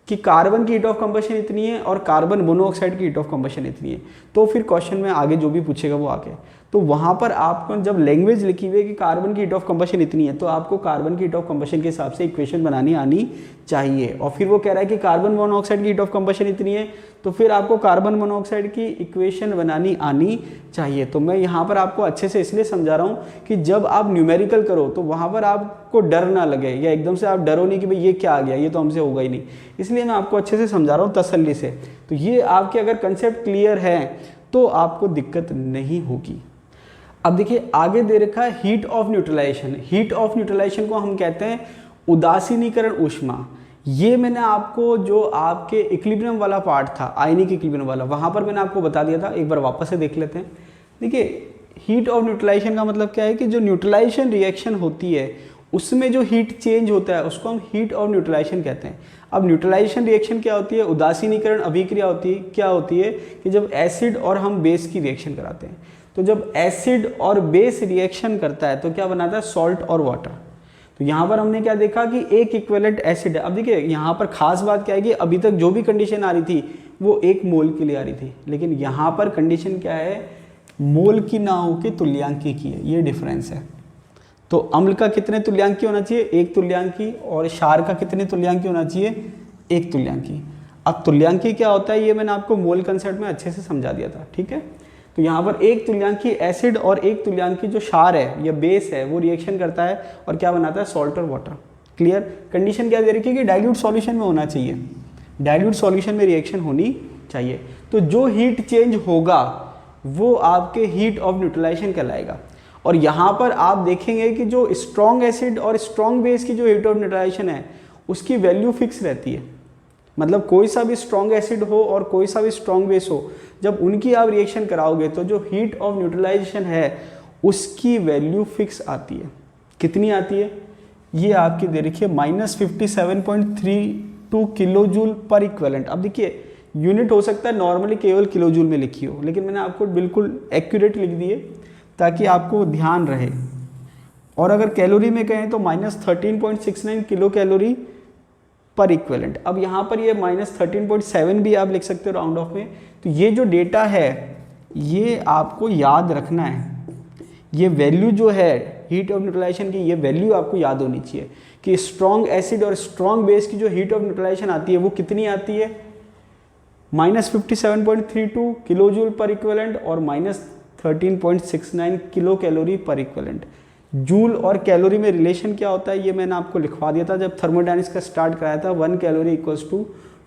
कि कार्बन की हीट ऑफ कंबशन इतनी है और कार्बन मोनोऑक्साइड की हीट ऑफ कंबशन इतनी है, तो फिर क्वेश्चन में आगे जो भी पूछेगा वो आगे, तो वहाँ पर आपको जब लैंग्वेज लिखी हुई है कि कार्बन की हीट ऑफ कंबशन इतनी है, तो आपको कार्बन की हीट ऑफ कंबशन के हिसाब से इक्वेशन बनानी आनी चाहिए। और फिर वो कह रहा है कि कार्बन मोनोऑक्साइड की हीट ऑफ कंबशन इतनी है, तो फिर आपको कार्बन मोनोऑक्साइड की इक्वेशन बनानी आनी चाहिए। तो मैं यहाँ पर आपको अच्छे से इसलिए समझा रहा हूँ कि जब आप न्यूमेरिकल करो तो वहाँ पर आपको डर ना लगे, या एकदम से आप डरो नहीं कि भाई ये क्या आ गया, ये तो हमसे होगा ही नहीं। इसलिए मैं आपको अच्छे से समझा रहा हूँ तसल्ली से। तो ये आपके अगर कंसेप्ट क्लियर है तो आपको दिक्कत नहीं होगी। अब देखिए आगे दे रखा है heat of neutralisation. Heat of neutralisation को हम कहते हैं उदासीनीकरण ऊष्मा। ये मैंने आपको जो आपके इक्विलिब्रियम वाला पार्ट था, आयनिक इक्विलिब्रियम वाला, वहाँ पर मैंने आपको बता दिया था। एक बार वापस से देख लेते हैं। देखिए हीट ऑफ न्यूट्रलाइजेशन का मतलब क्या है कि जो न्यूट्रलाइजेशन रिएक्शन होती है उसमें जो हीट चेंज होता है उसको हम हीट ऑफ न्यूट्रलाइजेशन कहते हैं। अब न्यूट्रलाइजेशन रिएक्शन क्या होती है? उदासीनीकरण अभिक्रिया होती है। क्या होती है कि जब एसिड और हम बेस की रिएक्शन कराते हैं, तो जब एसिड और बेस रिएक्शन करता है तो क्या बनाता है? सॉल्ट और वाटर। तो यहाँ पर हमने क्या देखा कि एक इक्विवेलेंट एसिड है। अब देखिए यहाँ पर खास बात क्या है कि अभी तक जो भी कंडीशन आ रही थी वो 1 मोल के लिए आ रही थी, लेकिन यहाँ पर कंडीशन क्या है मोल की ना हो के तुल्यांकी की है, ये डिफरेंस है। तो अम्ल का कितने तुल्यांकी होना चाहिए, एक तुल्यांकी, और क्षार का कितने तुल्यांकी होना चाहिए, एक तुल्यांकी। अब तुल्यांकी क्या होता है ये मैंने आपको मोल कंसेप्ट में अच्छे से समझा दिया था, ठीक है। तो यहाँ पर एक तुल्यांकी एसिड और एक तुल्यांकी जो क्षार है या बेस है वो रिएक्शन करता है और क्या बनाता है, सॉल्ट और वाटर। क्लियर। कंडीशन क्या दे रखी है कि डाइल्यूट सॉल्यूशन में होना चाहिए, डाइल्यूट सॉल्यूशन में रिएक्शन होनी चाहिए। तो जो हीट चेंज होगा वो आपके हीट ऑफ न्यूट्रलाइजेशन कहलाएगा। और यहाँ पर आप देखेंगे कि जो स्ट्रॉन्ग एसिड और स्ट्रॉन्ग बेस की जो हीट ऑफ न्यूट्रलाइजेशन है उसकी वैल्यू फिक्स रहती है। मतलब कोई सा भी स्ट्रॉन्ग एसिड हो और कोई सा भी स्ट्रॉन्ग बेस हो, जब उनकी आप रिएक्शन कराओगे तो जो हीट ऑफ न्यूट्रलाइजेशन है उसकी वैल्यू फिक्स आती है। कितनी आती है, ये आपकी दे रखी है -57.32 किलो जूल पर इक्विवेलेंट। अब देखिए यूनिट हो सकता है नॉर्मली केवल किलो जूल में लिखी हो, लेकिन मैंने आपको बिल्कुल एक्यूरेट लिख दिए ताकि आपको ध्यान रहे। और अगर कैलोरी में कहें तो -13.69 किलो कैलोरी पर इक्विवेलेंट। अब यहाँ पर ये -13.7 भी आप लिख सकते हो राउंड ऑफ में। तो ये जो डेटा है ये आपको याद रखना है, ये वैल्यू जो है हीट ऑफ न्यूट्रलाइजेशन की, ये वैल्यू आपको याद होनी चाहिए कि स्ट्रॉन्ग एसिड और स्ट्रॉन्ग बेस की जो हीट ऑफ न्यूट्रलाइजेशन आती है वो कितनी आती है, -57.32 किलो जूल पर इक्विवेलेंट और -13.69 किलो कैलोरी पर इक्विवेलेंट। जूल और कैलोरी में रिलेशन क्या होता है ये मैंने आपको लिखवा दिया था जब थर्मोडायनेमिक्स का स्टार्ट कराया था। 1 कैलोरी इक्वल्स टू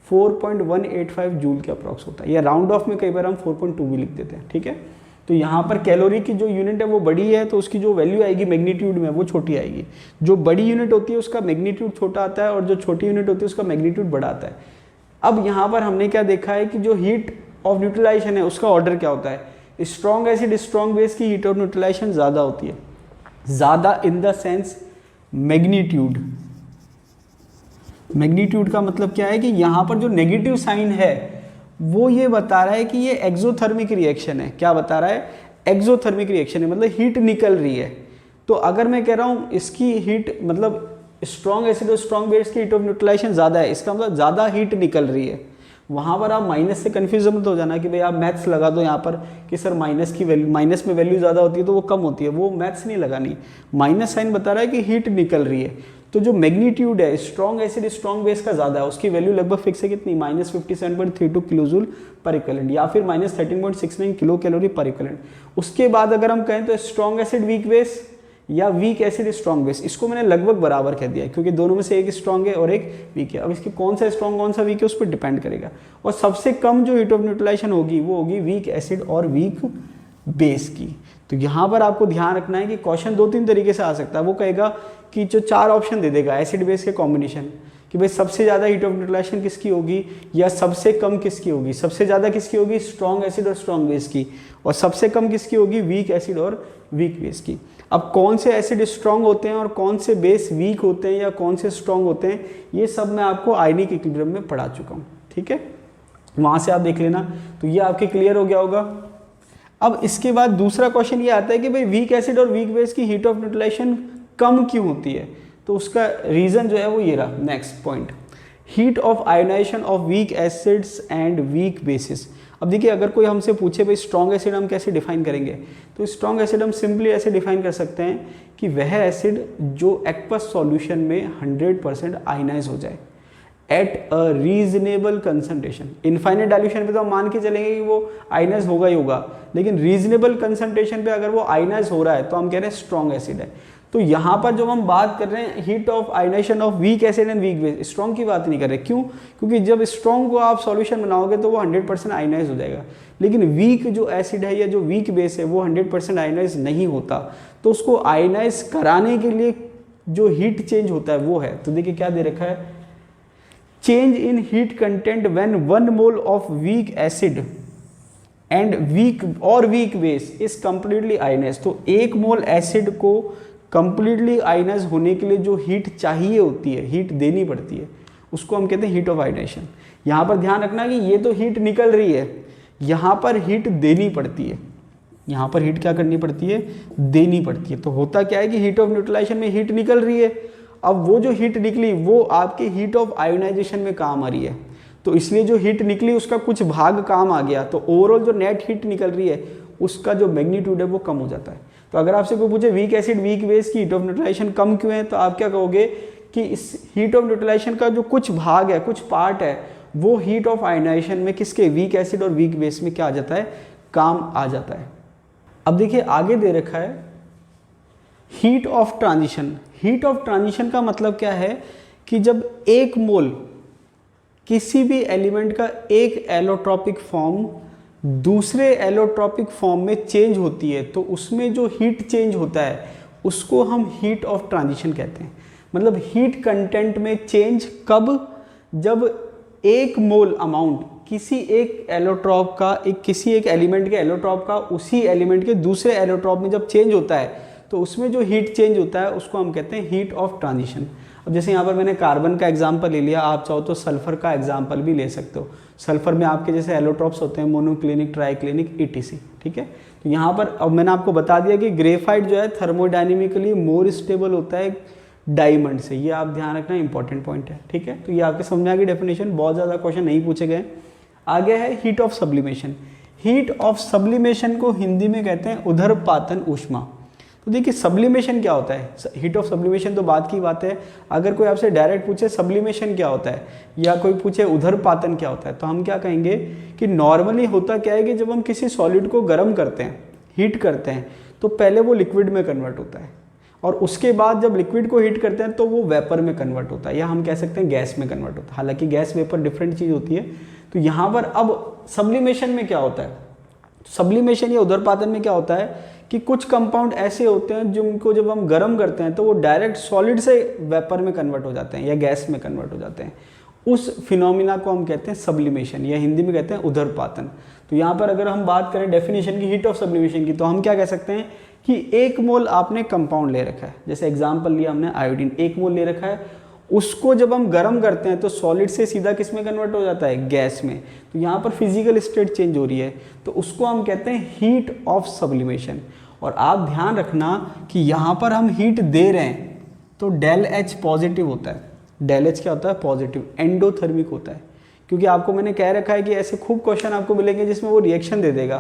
4.185 जूल के अप्रॉक्स होता है, या राउंड ऑफ में कई बार हम 4.2 भी लिख देते हैं, ठीक है। तो यहाँ पर कैलोरी की जो यूनिट है वो बड़ी है तो उसकी जो वैल्यू आएगी मैग्नीट्यूड में वो छोटी आएगी। जो बड़ी यूनिट होती है उसका मैग्नीट्यूड छोटा आता है और जो छोटी यूनिट होती है उसका मैग्नीट्यूड बड़ा आता है। अब यहाँ पर हमने क्या देखा है कि जो हीट ऑफ न्यूट्रलाइजेशन है उसका ऑर्डर क्या होता है, स्ट्रॉन्ग एसिड स्ट्रॉन्ग बेस की हीट ऑफ न्यूट्रलाइजेशन ज़्यादा होती है, ज़्यादा in the sense magnitude. Magnitude का मतलब क्या है कि यहाँ पर जो नेगेटिव साइन है वो ये बता रहा है कि ये एक्सोथर्मिक रिएक्शन है। क्या बता रहा है, एक्सोथर्मिक रिएक्शन है, मतलब हीट निकल रही है। तो अगर मैं कह रहा हूँ इसकी हीट मतलब स्ट्रॉन्ग एसिड और स्ट्रॉन्ग बेस की हीट ऑफ न्यूट्रलाइजेशन ज़्यादा है, इसका मतलब ज़्यादा हीट निकल रही है। वहाँ पर आप माइनस से कन्फ्यूज मत हो जाना कि भाई आप मैथ्स लगा दो यहाँ पर कि सर माइनस की वैल्यू, माइनस में वैल्यू ज़्यादा होती है तो वो कम होती है, वो मैथ्स नहीं लगानी। माइनस साइन बता रहा है कि हीट निकल रही है। तो जो मैग्नीट्यूड है स्ट्रॉन्ग एसिड स्ट्रॉन्ग बेस का ज़्यादा है, उसकी वैल्यू लगभग फिक्स है कितनी, -57.32 किलो जूल पर इक्विवेलेंट या फिर -13.69 किलो कैलोरी पर इक्विवेलेंट। उसके बाद अगर हम कहें तो स्ट्रॉन्ग एसिड वीक बेस या वीक एसिड स्ट्रॉन्ग बेस, इसको मैंने लगभग बराबर कह दिया है क्योंकि दोनों में से एक स्ट्रॉन्ग है और एक वीक है। अब इसकी कौन सा स्ट्रॉन्ग कौन सा वीक है उस पर डिपेंड करेगा। और सबसे कम जो हीट ऑफ न्यूट्रलाइजेशन होगी वो होगी वीक एसिड और वीक बेस की। तो यहाँ पर आपको ध्यान रखना है कि क्वेश्चन 2-3 तरीके से आ सकता है। वो कहेगा कि जो 4 ऑप्शन दे देगा एसिड बेस के कॉम्बिनेशन कि भाई सबसे ज़्यादा हीट ऑफ न्यूट्रलाइजेशन किसकी होगी या सबसे कम किसकी होगी। सबसे ज़्यादा किसकी होगी, स्ट्रॉन्ग एसिड और स्ट्रॉन्ग बेस की, और सबसे कम किसकी होगी, वीक एसिड और वीक बेस की। अब कौन से एसिड स्ट्रॉन्ग होते हैं और कौन से बेस वीक होते हैं या कौन से स्ट्रॉन्ग होते हैं, ये सब मैं आपको आयनिक इक्विलिब्रियम में पढ़ा चुका हूँ, ठीक है, वहाँ से आप देख लेना। तो ये आपके क्लियर हो गया होगा। अब इसके बाद दूसरा क्वेश्चन ये आता है कि भाई वीक एसिड और वीक बेस की हीट ऑफ न्यूट्रलाइजेशन कम क्यों होती है। तो उसका रीज़न जो है वो ये रहा, next point, heat of ionisation of weak acids and weak bases. अब देखिए अगर कोई हमसे पूछे भाई स्ट्रॉन्ग एसिड हम कैसे डिफाइन करेंगे, तो स्ट्रॉन्ग एसिड हम सिंपली ऐसे डिफाइन कर सकते हैं कि वह एसिड जो एक्वस सॉल्यूशन में 100% आयनाइज हो जाए at a reasonable concentration. Infinite dilution पे तो हम मान के चलेंगे कि वो आयनाइज होगा ही होगा, लेकिन रीजनेबल कंसंट्रेशन पे अगर वो आयनाइज हो रहा है तो हम कह रहे हैं स्ट्रॉन्ग एसिड है। तो यहाँ पर जब हम बात कर रहे हैं heat of ionisation of weak acid and weak base, strong की बात नहीं कर रहे। क्यों? क्योंकि जब स्ट्रॉन्ग को आप सॉल्यूशन बनाओगे तो वो 100% आयनाइज हो जाएगा, लेकिन वीक जो एसिड है या जो वीक बेस है वो 100% आयनाइज नहीं होता। तो उसको आयनाइज कराने के लिए जो हीट चेंज होता है वो है। तो देखिए क्या दे रखा है, change in heat content when 1 mole of weak acid and weak base is completely ionise. तो 1 मोल एसिड को कंप्लीटली आयनाइज होने के लिए जो हीट चाहिए होती है, हीट देनी पड़ती है, उसको हम कहते हैं हीट ऑफ आयनाइजेशन। यहाँ पर ध्यान रखना कि ये तो हीट निकल रही है, यहाँ पर हीट देनी पड़ती है। यहाँ पर हीट क्या करनी पड़ती है, देनी पड़ती है। तो होता क्या है कि हीट ऑफ न्यूट्रलाइजेशन में हीट निकल रही है, अब वो जो हीट निकली वो आपके हीट ऑफ आयोनाइजेशन में काम आ रही है। तो इसलिए जो हीट निकली उसका कुछ भाग काम आ गया, तो ओवरऑल जो नेट हीट निकल रही है उसका जो मैग्नीट्यूड है वो कम हो जाता है। तो अगर आपसे कोई पूछे वीक एसिड वीक बेस की हीट ऑफ न्यूट्रलाइजेशन कम क्यों है, तो आप क्या कहोगे कि इस हीट ऑफ न्यूट्रलाइजेशन का जो कुछ भाग है, कुछ पार्ट है, वो हीट ऑफ आयनाइजेशन में किसके, वीक एसिड और वीक बेस में क्या आ जाता है, काम आ जाता है। अब देखिए आगे दे रखा है heat of transition. Heat of transition का मतलब क्या है कि जब एक मोल किसी भी एलिमेंट का एक एलोट्रॉपिक फॉर्म दूसरे एलोट्रॉपिक फॉर्म में चेंज होती है, तो उसमें जो हीट चेंज होता है उसको हम हीट ऑफ ट्रांजिशन कहते हैं। मतलब हीट कंटेंट में चेंज कब, जब एक मोल अमाउंट किसी एक एलोट्रॉप का, किसी एक एलिमेंट के एलोट्रॉप का उसी एलिमेंट के दूसरे एलोट्रॉप में जब चेंज होता है, तो उसमें जो हीट चेंज होता है उसको हम कहते हैं हीट ऑफ ट्रांजिशन। अब जैसे यहाँ पर मैंने कार्बन का एग्जांपल ले लिया, आप चाहो तो सल्फर का एग्जांपल भी ले सकते हो। सल्फर में आपके जैसे एलोट्रॉप्स होते हैं मोनोक्लिनिक, ट्राइक्लिनिक, ईटीसी, ठीक है। तो यहाँ पर अब मैंने आपको बता दिया कि ग्रेफाइट जो है थर्मोडायनेमिकली मोर स्टेबल होता है डायमंड से, ये आप ध्यान रखना, इंपॉर्टेंट पॉइंट है, ठीक है। तो ये आपके समझ में आ गई डेफिनेशन, बहुत ज़्यादा क्वेश्चन नहीं पूछे गए। आगे है heat of sublimation. Heat of sublimation को हिंदी में कहते हैं उदरपातन ऊष्मा। तो देखिए सब्लिमेशन क्या होता है, हीट ऑफ सब्लिमेशन तो बात की बात है। अगर कोई आपसे डायरेक्ट पूछे सब्लिमेशन क्या होता है या कोई पूछे उदरपातन क्या होता है, तो हम क्या कहेंगे कि नॉर्मली होता क्या है कि जब हम किसी सॉलिड को गर्म करते हैं, हीट करते हैं, तो पहले वो लिक्विड में कन्वर्ट होता है और उसके बाद जब लिक्विड को हीट करते हैं तो वो वेपर में कन्वर्ट होता है, या हम कह सकते हैं गैस में कन्वर्ट होता है। हालांकि गैस वेपर डिफरेंट चीज़ होती है। तो यहाँ पर अब सब्लिमेशन में क्या होता है, सब्लिमेशन या उदरपातन में क्या होता है कि कुछ कंपाउंड ऐसे होते हैं जिनको जब हम गर्म करते हैं तो वो डायरेक्ट सॉलिड से वेपर में कन्वर्ट हो जाते हैं या गैस में कन्वर्ट हो जाते हैं। उस फिनोमिना को हम कहते हैं सब्लिमेशन, या हिंदी में कहते हैं उदरपातन। तो यहाँ पर अगर हम बात करें डेफिनेशन की हीट ऑफ सब्लिमेशन की, तो हम क्या कह सकते हैं कि एक मोल आपने कंपाउंड ले रखा है, जैसे एग्जाम्पल लिया हमने आयोडीन, एक मोल ले रखा है, उसको जब हम गर्म करते हैं तो सॉलिड से सीधा किस में कन्वर्ट हो जाता है, गैस में। तो यहाँ पर फिजिकल स्टेट चेंज हो रही है, तो उसको हम कहते हैं हीट ऑफ सब्लिमेशन। और आप ध्यान रखना कि यहाँ पर हम हीट दे रहे हैं तो डेल एच पॉजिटिव होता है। डेल एच क्या होता है, पॉजिटिव, एंडोथर्मिक होता है। क्योंकि आपको मैंने कह रखा है कि ऐसे खूब क्वेश्चन आपको मिलेंगे जिसमें वो रिएक्शन दे देगा,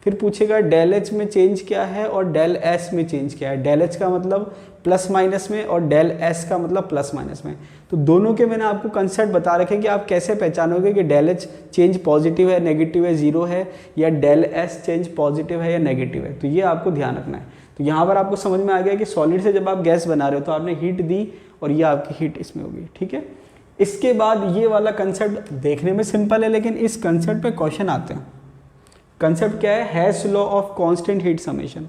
फिर पूछेगा डेल एच में चेंज क्या है और डेल एस में चेंज क्या है। डेल एच का मतलब प्लस माइनस में और डेल एस का मतलब प्लस माइनस में। तो दोनों के मैंने आपको कंसेप्ट बता रखे कि आप कैसे पहचानोगे कि डेल एच चेंज पॉजिटिव है, नेगेटिव है, जीरो है, या डेल एस चेंज पॉजिटिव है या नेगेटिव है। तो ये आपको ध्यान रखना है। तो यहाँ पर आपको समझ में आ गया कि सॉलिड से जब आप गैस बना रहे हो तो आपने हीट दी और ये आपकी हीट इसमें होगी, ठीक है। इसके बाद ये वाला कंसेप्ट देखने में सिंपल है, लेकिन इस कंसेप्ट पे क्वेश्चन आते हैं। कंसेप्ट क्या है, hash law of constant heat summation.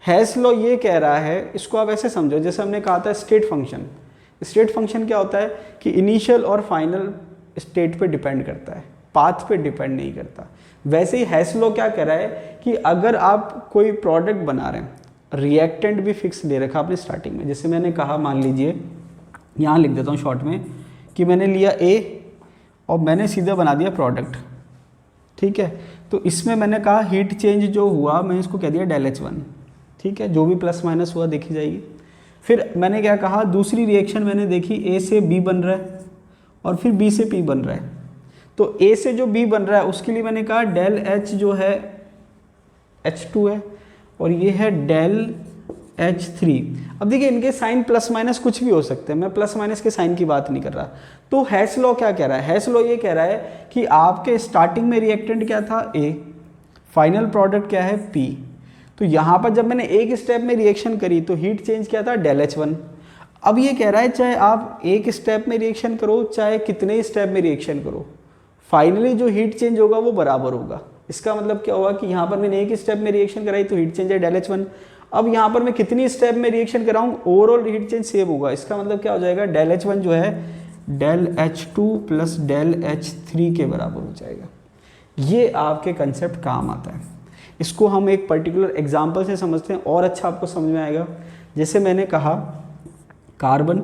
Hash law ये कह रहा है, इसको आप ऐसे समझो जैसे हमने कहा था स्टेट फंक्शन। स्टेट फंक्शन क्या होता है कि इनिशियल और फाइनल स्टेट पे डिपेंड करता है, पाथ पे डिपेंड नहीं करता। वैसे ही हैश लॉ क्या कह रहा है कि अगर आप कोई प्रोडक्ट बना रहे हैं, रिएक्टेंट भी फिक्स दे रखा आपने स्टार्टिंग में, जैसे मैंने कहा, मान लीजिए यहाँ लिख देता हूँ शॉर्ट में कि मैंने लिया ए और मैंने सीधा बना दिया प्रोडक्ट, ठीक है। तो इसमें मैंने कहा हीट चेंज जो हुआ मैं इसको कह दिया डेल एच वन, ठीक है, जो भी प्लस माइनस हुआ देखी जाएगी। फिर मैंने क्या कहा, दूसरी रिएक्शन मैंने देखी, ए से बी बन रहा है और फिर बी से पी बन रहा है। तो ए से जो बी बन रहा है उसके लिए मैंने कहा डेल एच जो है H2 है और ये है डेल H3। अब देखिए इनके साइन प्लस माइनस कुछ भी हो सकते हैं, मैं प्लस माइनस के साइन की बात नहीं कर रहा। तो हैश लॉ क्या कह रहा है, हैश लॉ ये कह रहा है कि आपके स्टार्टिंग में रिएक्टेंट क्या था A, फाइनल प्रोडक्ट क्या है P। तो यहाँ पर जब मैंने एक स्टेप में रिएक्शन करी तो हीट चेंज क्या था, डेल H1। अब ये कह रहा है चाहे आप एक स्टेप में रिएक्शन करो चाहे कितने स्टेप में रिएक्शन करो, फाइनली जो हीट चेंज होगा वो बराबर होगा। इसका मतलब क्या होगा कि यहाँ पर मैंने एक स्टेप में रिएक्शन कराई तो हीट चेंज है डेल H1। अब यहाँ पर मैं कितनी स्टेप में रिएक्शन कराऊँ, ओवरऑल हीट चेंज सेम होगा। इसका मतलब क्या हो जाएगा, डेल H1 जो है del H2 plus del H3 के बराबर हो जाएगा। ये आपके कंसेप्ट काम आता है। इसको हम एक पर्टिकुलर एग्जाम्पल से समझते हैं और अच्छा आपको समझ में आएगा। जैसे मैंने कहा carbon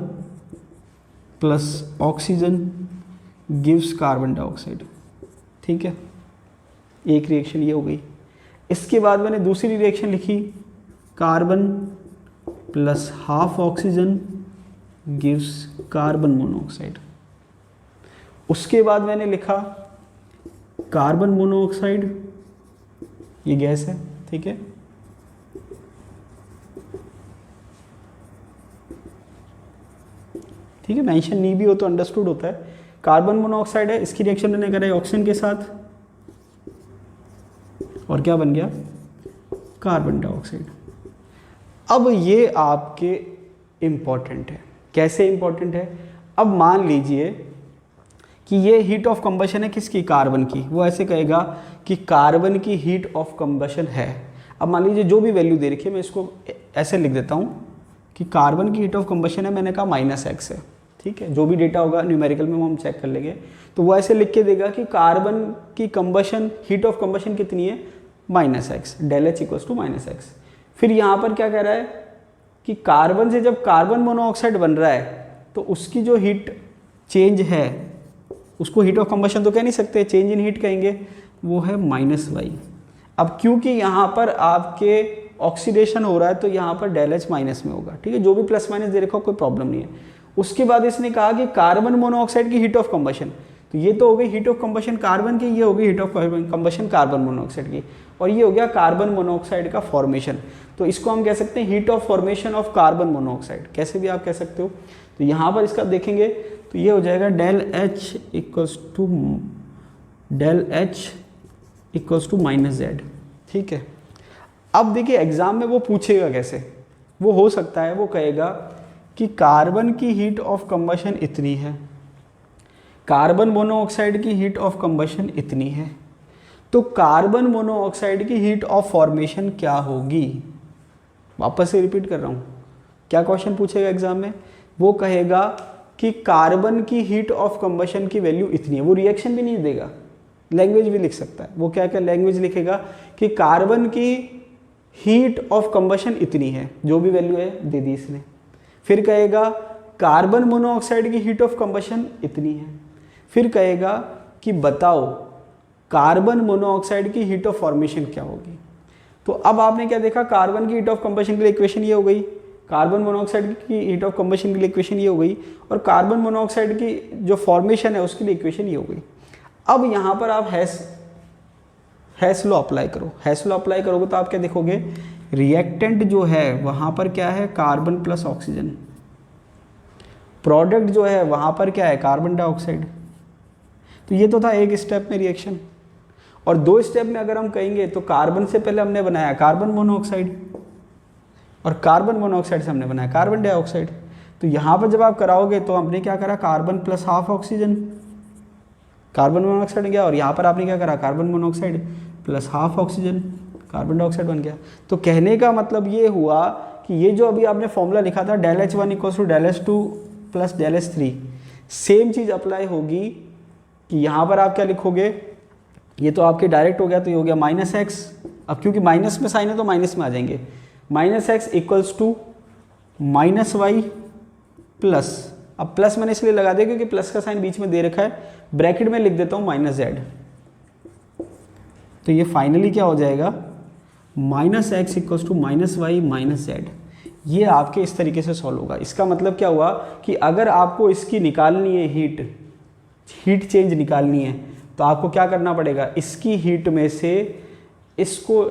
plus oxygen gives carbon dioxide, ठीक है, एक रिएक्शन ये हो गई। इसके बाद मैंने दूसरी रिएक्शन लिखी, carbon plus half oxygen gives carbon monoxide. उसके बाद मैंने लिखा कार्बन मोनोऑक्साइड, ये गैस है, ठीक है। ठीक है, मेंशन नहीं भी हो तो अंडरस्टूड होता है। कार्बन मोनोऑक्साइड है, इसकी रिएक्शन मैंने करा है ऑक्सीजन के साथ, और क्या बन गया, कार्बन डाइऑक्साइड। अब ये आपके इम्पॉर्टेंट है। कैसे इम्पॉर्टेंट है? अब मान लीजिए कि ये हीट ऑफ कंबशन है किसकी, कार्बन की। वो ऐसे कहेगा कि कार्बन की हीट ऑफ कंबशन है। अब मान लीजिए जो भी वैल्यू दे रखी है, मैं इसको ऐसे लिख देता हूँ कि कार्बन की हीट ऑफ कंबशन है, मैंने कहा -x है। ठीक है, जो भी डेटा होगा न्यूमेरिकल में वो हम चेक कर लेंगे। तो वो ऐसे लिख के देगा कि कार्बन की कंबशन, हीट ऑफ कंबशन कितनी है, -x, ΔH = -x। फिर यहाँ पर क्या कह रहा है कि कार्बन से जब कार्बन मोनोऑक्साइड बन रहा है तो उसकी जो हीट चेंज है, उसको हीट ऑफ कंबशन तो कह नहीं सकते, चेंज इन हीट कहेंगे, वो है -y। अब क्योंकि यहाँ पर आपके ऑक्सीडेशन हो रहा है तो यहाँ पर ΔH माइनस में होगा। ठीक है, जो भी प्लस माइनस दे रखा हो कोई प्रॉब्लम नहीं है। उसके बाद इसने कहा कि कार्बन मोनोऑक्साइड की हीट ऑफ कंबशन, तो ये तो हो गई हीट ऑफ कंबशन कार्बन की, ये हो गई heat of combustion carbon monoxide की, और ये हो गया कार्बन मोनोऑक्साइड का फॉर्मेशन। तो इसको हम कह सकते हैं heat of formation of carbon monoxide, कैसे भी आप कह सकते हो। तो यहाँ पर इसका देखेंगे तो ये हो जाएगा ΔH = -z। ठीक है, अब देखिए एग्जाम में वो पूछेगा कैसे, वो हो सकता है वो कहेगा कि कार्बन की हीट ऑफ कंबशन इतनी है, कार्बन मोनोऑक्साइड की हीट ऑफ कंबशन इतनी है, तो कार्बन मोनोऑक्साइड की हीट ऑफ फॉर्मेशन क्या होगी। वापस से रिपीट कर रहा हूँ, क्या क्वेश्चन पूछेगा एग्जाम में, वो कहेगा कि कार्बन की हीट ऑफ कंबशन की वैल्यू इतनी है। वो रिएक्शन भी नहीं देगा, लैंग्वेज भी लिख सकता है। वो क्या क्या लैंग्वेज लिखेगा कि कार्बन की हीट ऑफ कंबशन इतनी है, जो भी वैल्यू है दे दी इसने। फिर कहेगा कार्बन मोनोऑक्साइड की हीट ऑफ कंबशन इतनी है। फिर कहेगा कि बताओ कार्बन मोनोऑक्साइड की हीट ऑफ फॉर्मेशन क्या होगी। तो अब आपने क्या देखा, कार्बन की हीट ऑफ कंबशन के लिए इक्वेशन ये हो गई, कार्बन मोनोऑक्साइड की हीट ऑफ कंबशन के लिए इक्वेशन ये हो गई, और कार्बन मोनोऑक्साइड की जो फॉर्मेशन है उसके लिए इक्वेशन ये हो गई। अब यहाँ पर आप हैश लॉ अप्लाई करो। हैश लॉ अप्लाई करोगे तो आप क्या देखोगे, रिएक्टेंट जो है वहाँ पर क्या है, कार्बन प्लस ऑक्सीजन, प्रोडक्ट जो है वहाँ पर क्या है, कार्बन डाइऑक्साइड। तो ये तो था एक स्टेप में रिएक्शन, और दो स्टेप में अगर हम कहेंगे तो कार्बन से पहले हमने बनाया कार्बन मोनोऑक्साइड, और कार्बन मोनोऑक्साइड से हमने बनाया कार्बन डाइऑक्साइड। तो यहाँ पर जब आप कराओगे तो हमने क्या करा, carbon plus half oxygen, carbon monoxide गया, और यहाँ पर आपने क्या करा, carbon monoxide plus half oxygen, carbon dioxide बन गया। तो कहने का मतलब ये हुआ कि ये जो अभी आपने फॉर्मूला लिखा था ΔH1 = ΔH2 + ΔH3, सेम चीज़ अप्लाई होगी कि यहाँ पर आप क्या लिखोगे, ये तो आपके डायरेक्ट हो गया, तो ये हो गया -x। अब क्योंकि माइनस में साइन है तो माइनस में आ जाएंगे, -x = -y प्लस, अब प्लस मैंने इसलिए लगा दिया क्योंकि प्लस का साइन बीच में दे रखा है, ब्रैकेट में लिख देता हूँ -z। तो ये फाइनली क्या हो जाएगा, -x = -y - z। ये आपके इस तरीके से सॉल्व होगा। इसका मतलब क्या हुआ कि अगर आपको इसकी निकालनी है हीट चेंज निकालनी है, तो आपको क्या करना पड़ेगा, इसकी हीट में से इसको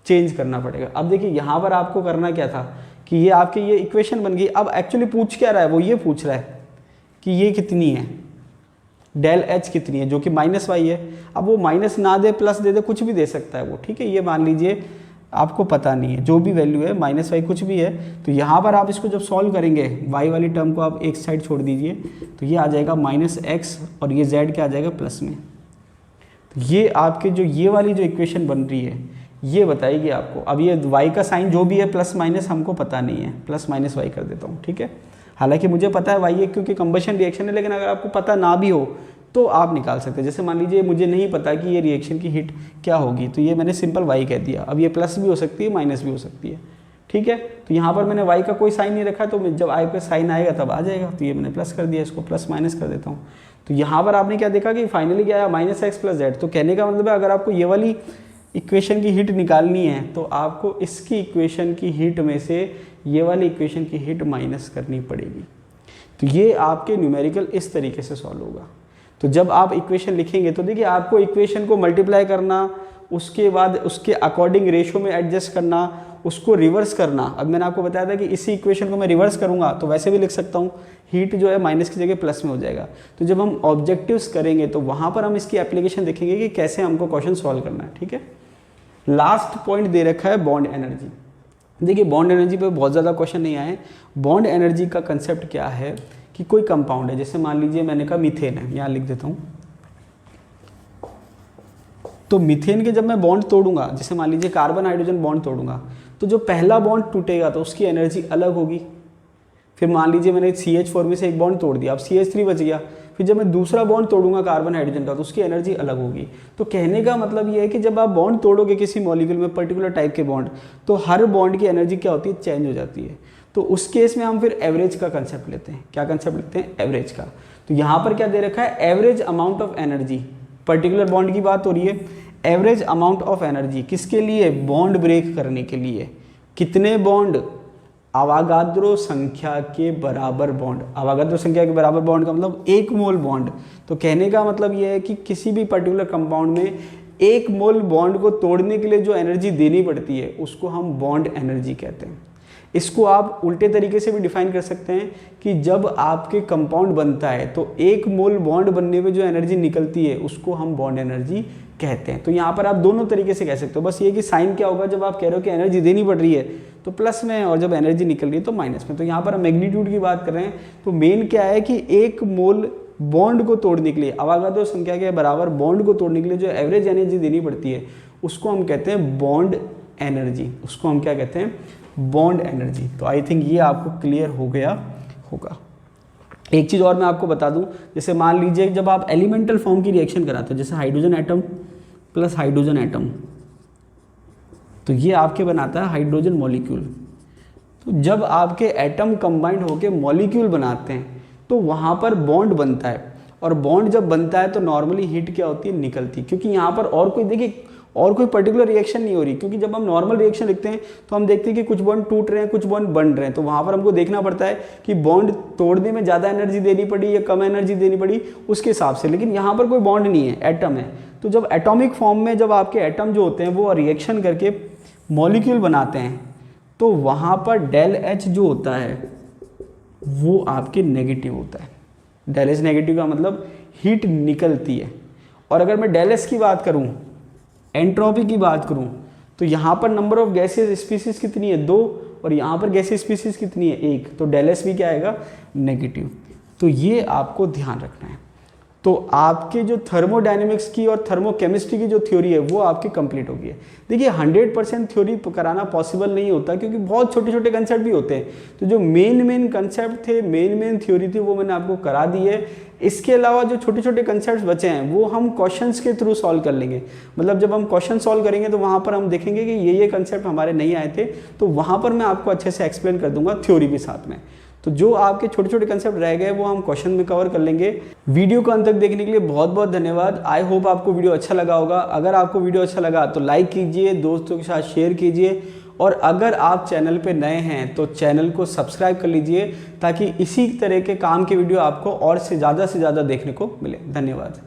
चेंज करना पड़ेगा। अब देखिए यहाँ पर आपको करना क्या था कि ये आपकी ये इक्वेशन बन गई। अब एक्चुअली पूछ क्या रहा है, वो ये पूछ रहा है कि ये कितनी है, ΔH कितनी है, जो कि -y है। अब वो माइनस ना दे प्लस दे कुछ भी दे सकता है वो, ठीक है। ये मान लीजिए आपको पता नहीं है, जो भी वैल्यू है -y कुछ भी है, तो यहाँ पर आप इसको जब सॉल्व करेंगे y वाली टर्म को आप एक साइड छोड़ दीजिए, तो ये आ जाएगा -x, और ये z क्या आ जाएगा प्लस में। तो ये आपके जो ये वाली जो इक्वेशन बन रही है ये बताएगी आपको। अब ये y का साइन जो भी है प्लस माइनस हमको पता नहीं है, +-y कर देता हूँ, ठीक है। हालांकि मुझे पता है y है क्योंकि कंबशन रिएक्शन है, लेकिन अगर आपको पता ना भी हो तो आप निकाल सकते हैं। जैसे मान लीजिए मुझे नहीं पता कि ये रिएक्शन की हीट क्या होगी, तो ये मैंने सिंपल y कह दिया। अब ये प्लस भी हो सकती है माइनस भी हो सकती है, ठीक है। तो यहाँ पर मैंने y का कोई साइन नहीं रखा, तो जब y का साइन आएगा तब आ जाएगा। तो ये मैंने प्लस कर दिया, इसको +- कर देता हूँ। तो यहाँ पर आपने क्या देखा कि फाइनली क्या आया, -x + z। तो कहने का मतलब है अगर आपको ये वाली इक्वेशन की हीट निकालनी है तो आपको इसकी इक्वेशन की हीट में से ये वाली इक्वेशन की हीट माइनस करनी पड़ेगी। तो ये आपके न्यूमेरिकल इस तरीके से सॉल्व होगा। तो जब आप इक्वेशन लिखेंगे तो देखिए आपको इक्वेशन को मल्टीप्लाई करना, उसके बाद उसके अकॉर्डिंग रेशो में एडजस्ट करना, उसको रिवर्स करना। अब मैंने आपको बताया था कि इसी इक्वेशन को मैं रिवर्स करूँगा तो वैसे भी लिख सकता हूँ, हीट जो है माइनस की जगह प्लस में हो जाएगा। तो जब हम ऑब्जेक्टिव्स करेंगे तो वहाँ पर हम इसकी एप्लीकेशन देखेंगे कि कैसे हमको क्वेश्चन सॉल्व करना है, ठीक है। लास्ट पॉइंट दे रखा है बॉन्ड एनर्जी। देखिए बॉन्ड एनर्जी पे बहुत ज़्यादा क्वेश्चन नहीं आए। बॉन्ड एनर्जी का कंसेप्ट क्या है कि कोई कंपाउंड है, जैसे मान लीजिए मैंने कहा मीथेन है, यहाँ लिख देता हूँ। तो मीथेन के जब मैं बॉन्ड तोड़ूंगा, जैसे मान लीजिए कार्बन हाइड्रोजन बॉन्ड तोड़ूंगा, तो जो पहला बॉन्ड टूटेगा तो उसकी एनर्जी अलग होगी। फिर मान लीजिए मैंने CH4 में से एक बॉन्ड तोड़ दिया, अब CH3 बच गया। फिर जब मैं दूसरा बॉन्ड तोड़ूंगा कार्बन हाइड्रोजन का तो उसकी एनर्जी अलग होगी। तो कहने का मतलब ये है कि जब आप बॉन्ड तोड़ोगे किसी मॉलिक्यूल में पर्टिकुलर टाइप के बॉन्ड, तो हर बॉन्ड की एनर्जी क्या होती है, चेंज हो जाती है। तो उस केस में हम फिर एवरेज का कंसेप्ट लेते हैं। क्या कंसेप्ट लेते हैं, एवरेज का। तो यहाँ पर क्या दे रखा है, average amount of energy, particular bond की बात हो रही है। एवरेज अमाउंट ऑफ एनर्जी किसके लिए, बॉन्ड ब्रेक करने के लिए। कितने बॉन्ड, अवागाद्रो संख्या के बराबर बॉन्ड। अवागाद्रो संख्या के बराबर बॉन्ड का मतलब 1 मोल बॉन्ड। तो कहने का मतलब यह है कि किसी भी पर्टिकुलर कंपाउंड में 1 मोल बॉन्ड को तोड़ने के लिए जो एनर्जी देनी पड़ती है उसको हम बॉन्ड एनर्जी कहते हैं। इसको आप उल्टे तरीके से भी डिफाइन कर सकते हैं कि जब आपके कंपाउंड बनता है तो 1 मोल बॉन्ड बनने में जो एनर्जी निकलती है उसको हम बॉन्ड एनर्जी कहते हैं। तो यहाँ पर आप दोनों तरीके से कह सकते हो, बस ये कि साइन क्या होगा, जब आप कह रहे हो कि एनर्जी देनी पड़ रही है तो प्लस में, और जब एनर्जी निकल रही है तो माइनस में। तो यहाँ पर हम मैग्नीट्यूड की बात कर रहे हैं। तो मेन क्या है कि 1 मोल बॉन्ड को तोड़ने के लिए, अवागाद्रो संख्या के बराबर बॉन्ड को तोड़ने के लिए जो एवरेज एनर्जी देनी पड़ती है उसको हम कहते हैं बॉन्ड एनर्जी। उसको हम क्या कहते हैं, बॉन्ड एनर्जी। तो आई थिंक ये आपको क्लियर हो गया होगा। एक चीज़ और मैं आपको बता दूं, जैसे मान लीजिए जब आप एलिमेंटल फॉर्म की रिएक्शन कराते हो, जैसे hydrogen atom plus hydrogen atom, तो ये आपके बनाता है हाइड्रोजन मॉलिक्यूल। तो जब आपके एटम कंबाइंड होकर मॉलिक्यूल बनाते हैं तो वहाँ पर बॉन्ड बनता है, और बॉन्ड जब बनता है तो नॉर्मली हीट क्या होती है, निकलती है। क्योंकि यहाँ पर और कोई, देखिए और कोई पर्टिकुलर रिएक्शन नहीं हो रही। क्योंकि जब हम नॉर्मल रिएक्शन लिखते हैं तो हम देखते हैं कि कुछ बॉन्ड टूट रहे हैं, कुछ बॉन्ड बन रहे हैं। तो वहाँ पर हमको देखना पड़ता है कि बॉन्ड तोड़ने में ज़्यादा एनर्जी देनी पड़ी या कम एनर्जी देनी पड़ी, उसके हिसाब से। लेकिन यहाँ पर कोई बॉन्ड नहीं है, एटम है। तो जब एटॉमिक फॉर्म में जब आपके एटम जो होते हैं वो रिएक्शन करके मॉलिक्यूल बनाते हैं तो वहाँ पर डेल एच जो होता है वो आपके नेगेटिव होता है। डेल एच नेगेटिव का मतलब हीट निकलती है। और अगर मैं डेल एस की बात करूँ, एंट्रोपी की बात करूं, तो यहाँ पर नंबर ऑफ गैसेस स्पीसीज कितनी है, 2, और यहाँ पर गैसेस स्पीसीज कितनी है, 1। तो डेल एस भी क्या आएगा, नेगेटिव। तो ये आपको ध्यान रखना है। तो आपके जो थर्मोडायनेमिक्स की और थर्मोकेमिस्ट्री की जो थ्योरी है वो आपकी कंप्लीट हो गई है। देखिए 100% थ्योरी कराना पॉसिबल नहीं होता, क्योंकि बहुत छोटे छोटे कंसेप्ट भी होते हैं। तो जो मेन कंसेप्ट थे, मेन थ्योरी थी, वो मैंने आपको करा दी है। इसके अलावा जो छोटे छोटे कंसेप्ट बचे हैं वो हम क्वेश्चंस के थ्रू सॉल्व कर लेंगे। मतलब जब हम क्वेश्चन सॉल्व करेंगे तो वहाँ पर हम देखेंगे कि ये कंसेप्ट हमारे नहीं आए थे, तो वहाँ पर मैं आपको अच्छे से एक्सप्लेन कर दूंगा थ्योरी भी साथ में। तो जो आपके छोटे छोटे कंसेप्ट रह गए वो हम क्वेश्चन में कवर कर लेंगे। वीडियो को अंत तक देखने के लिए बहुत बहुत धन्यवाद। आई होप आपको वीडियो अच्छा लगा होगा। अगर आपको वीडियो अच्छा लगा तो लाइक कीजिए, दोस्तों के साथ शेयर कीजिए, और अगर आप चैनल पे नए हैं तो चैनल को सब्सक्राइब कर लीजिए, ताकि इसी तरह के काम के वीडियो आपको और से ज़्यादा देखने को मिले। धन्यवाद।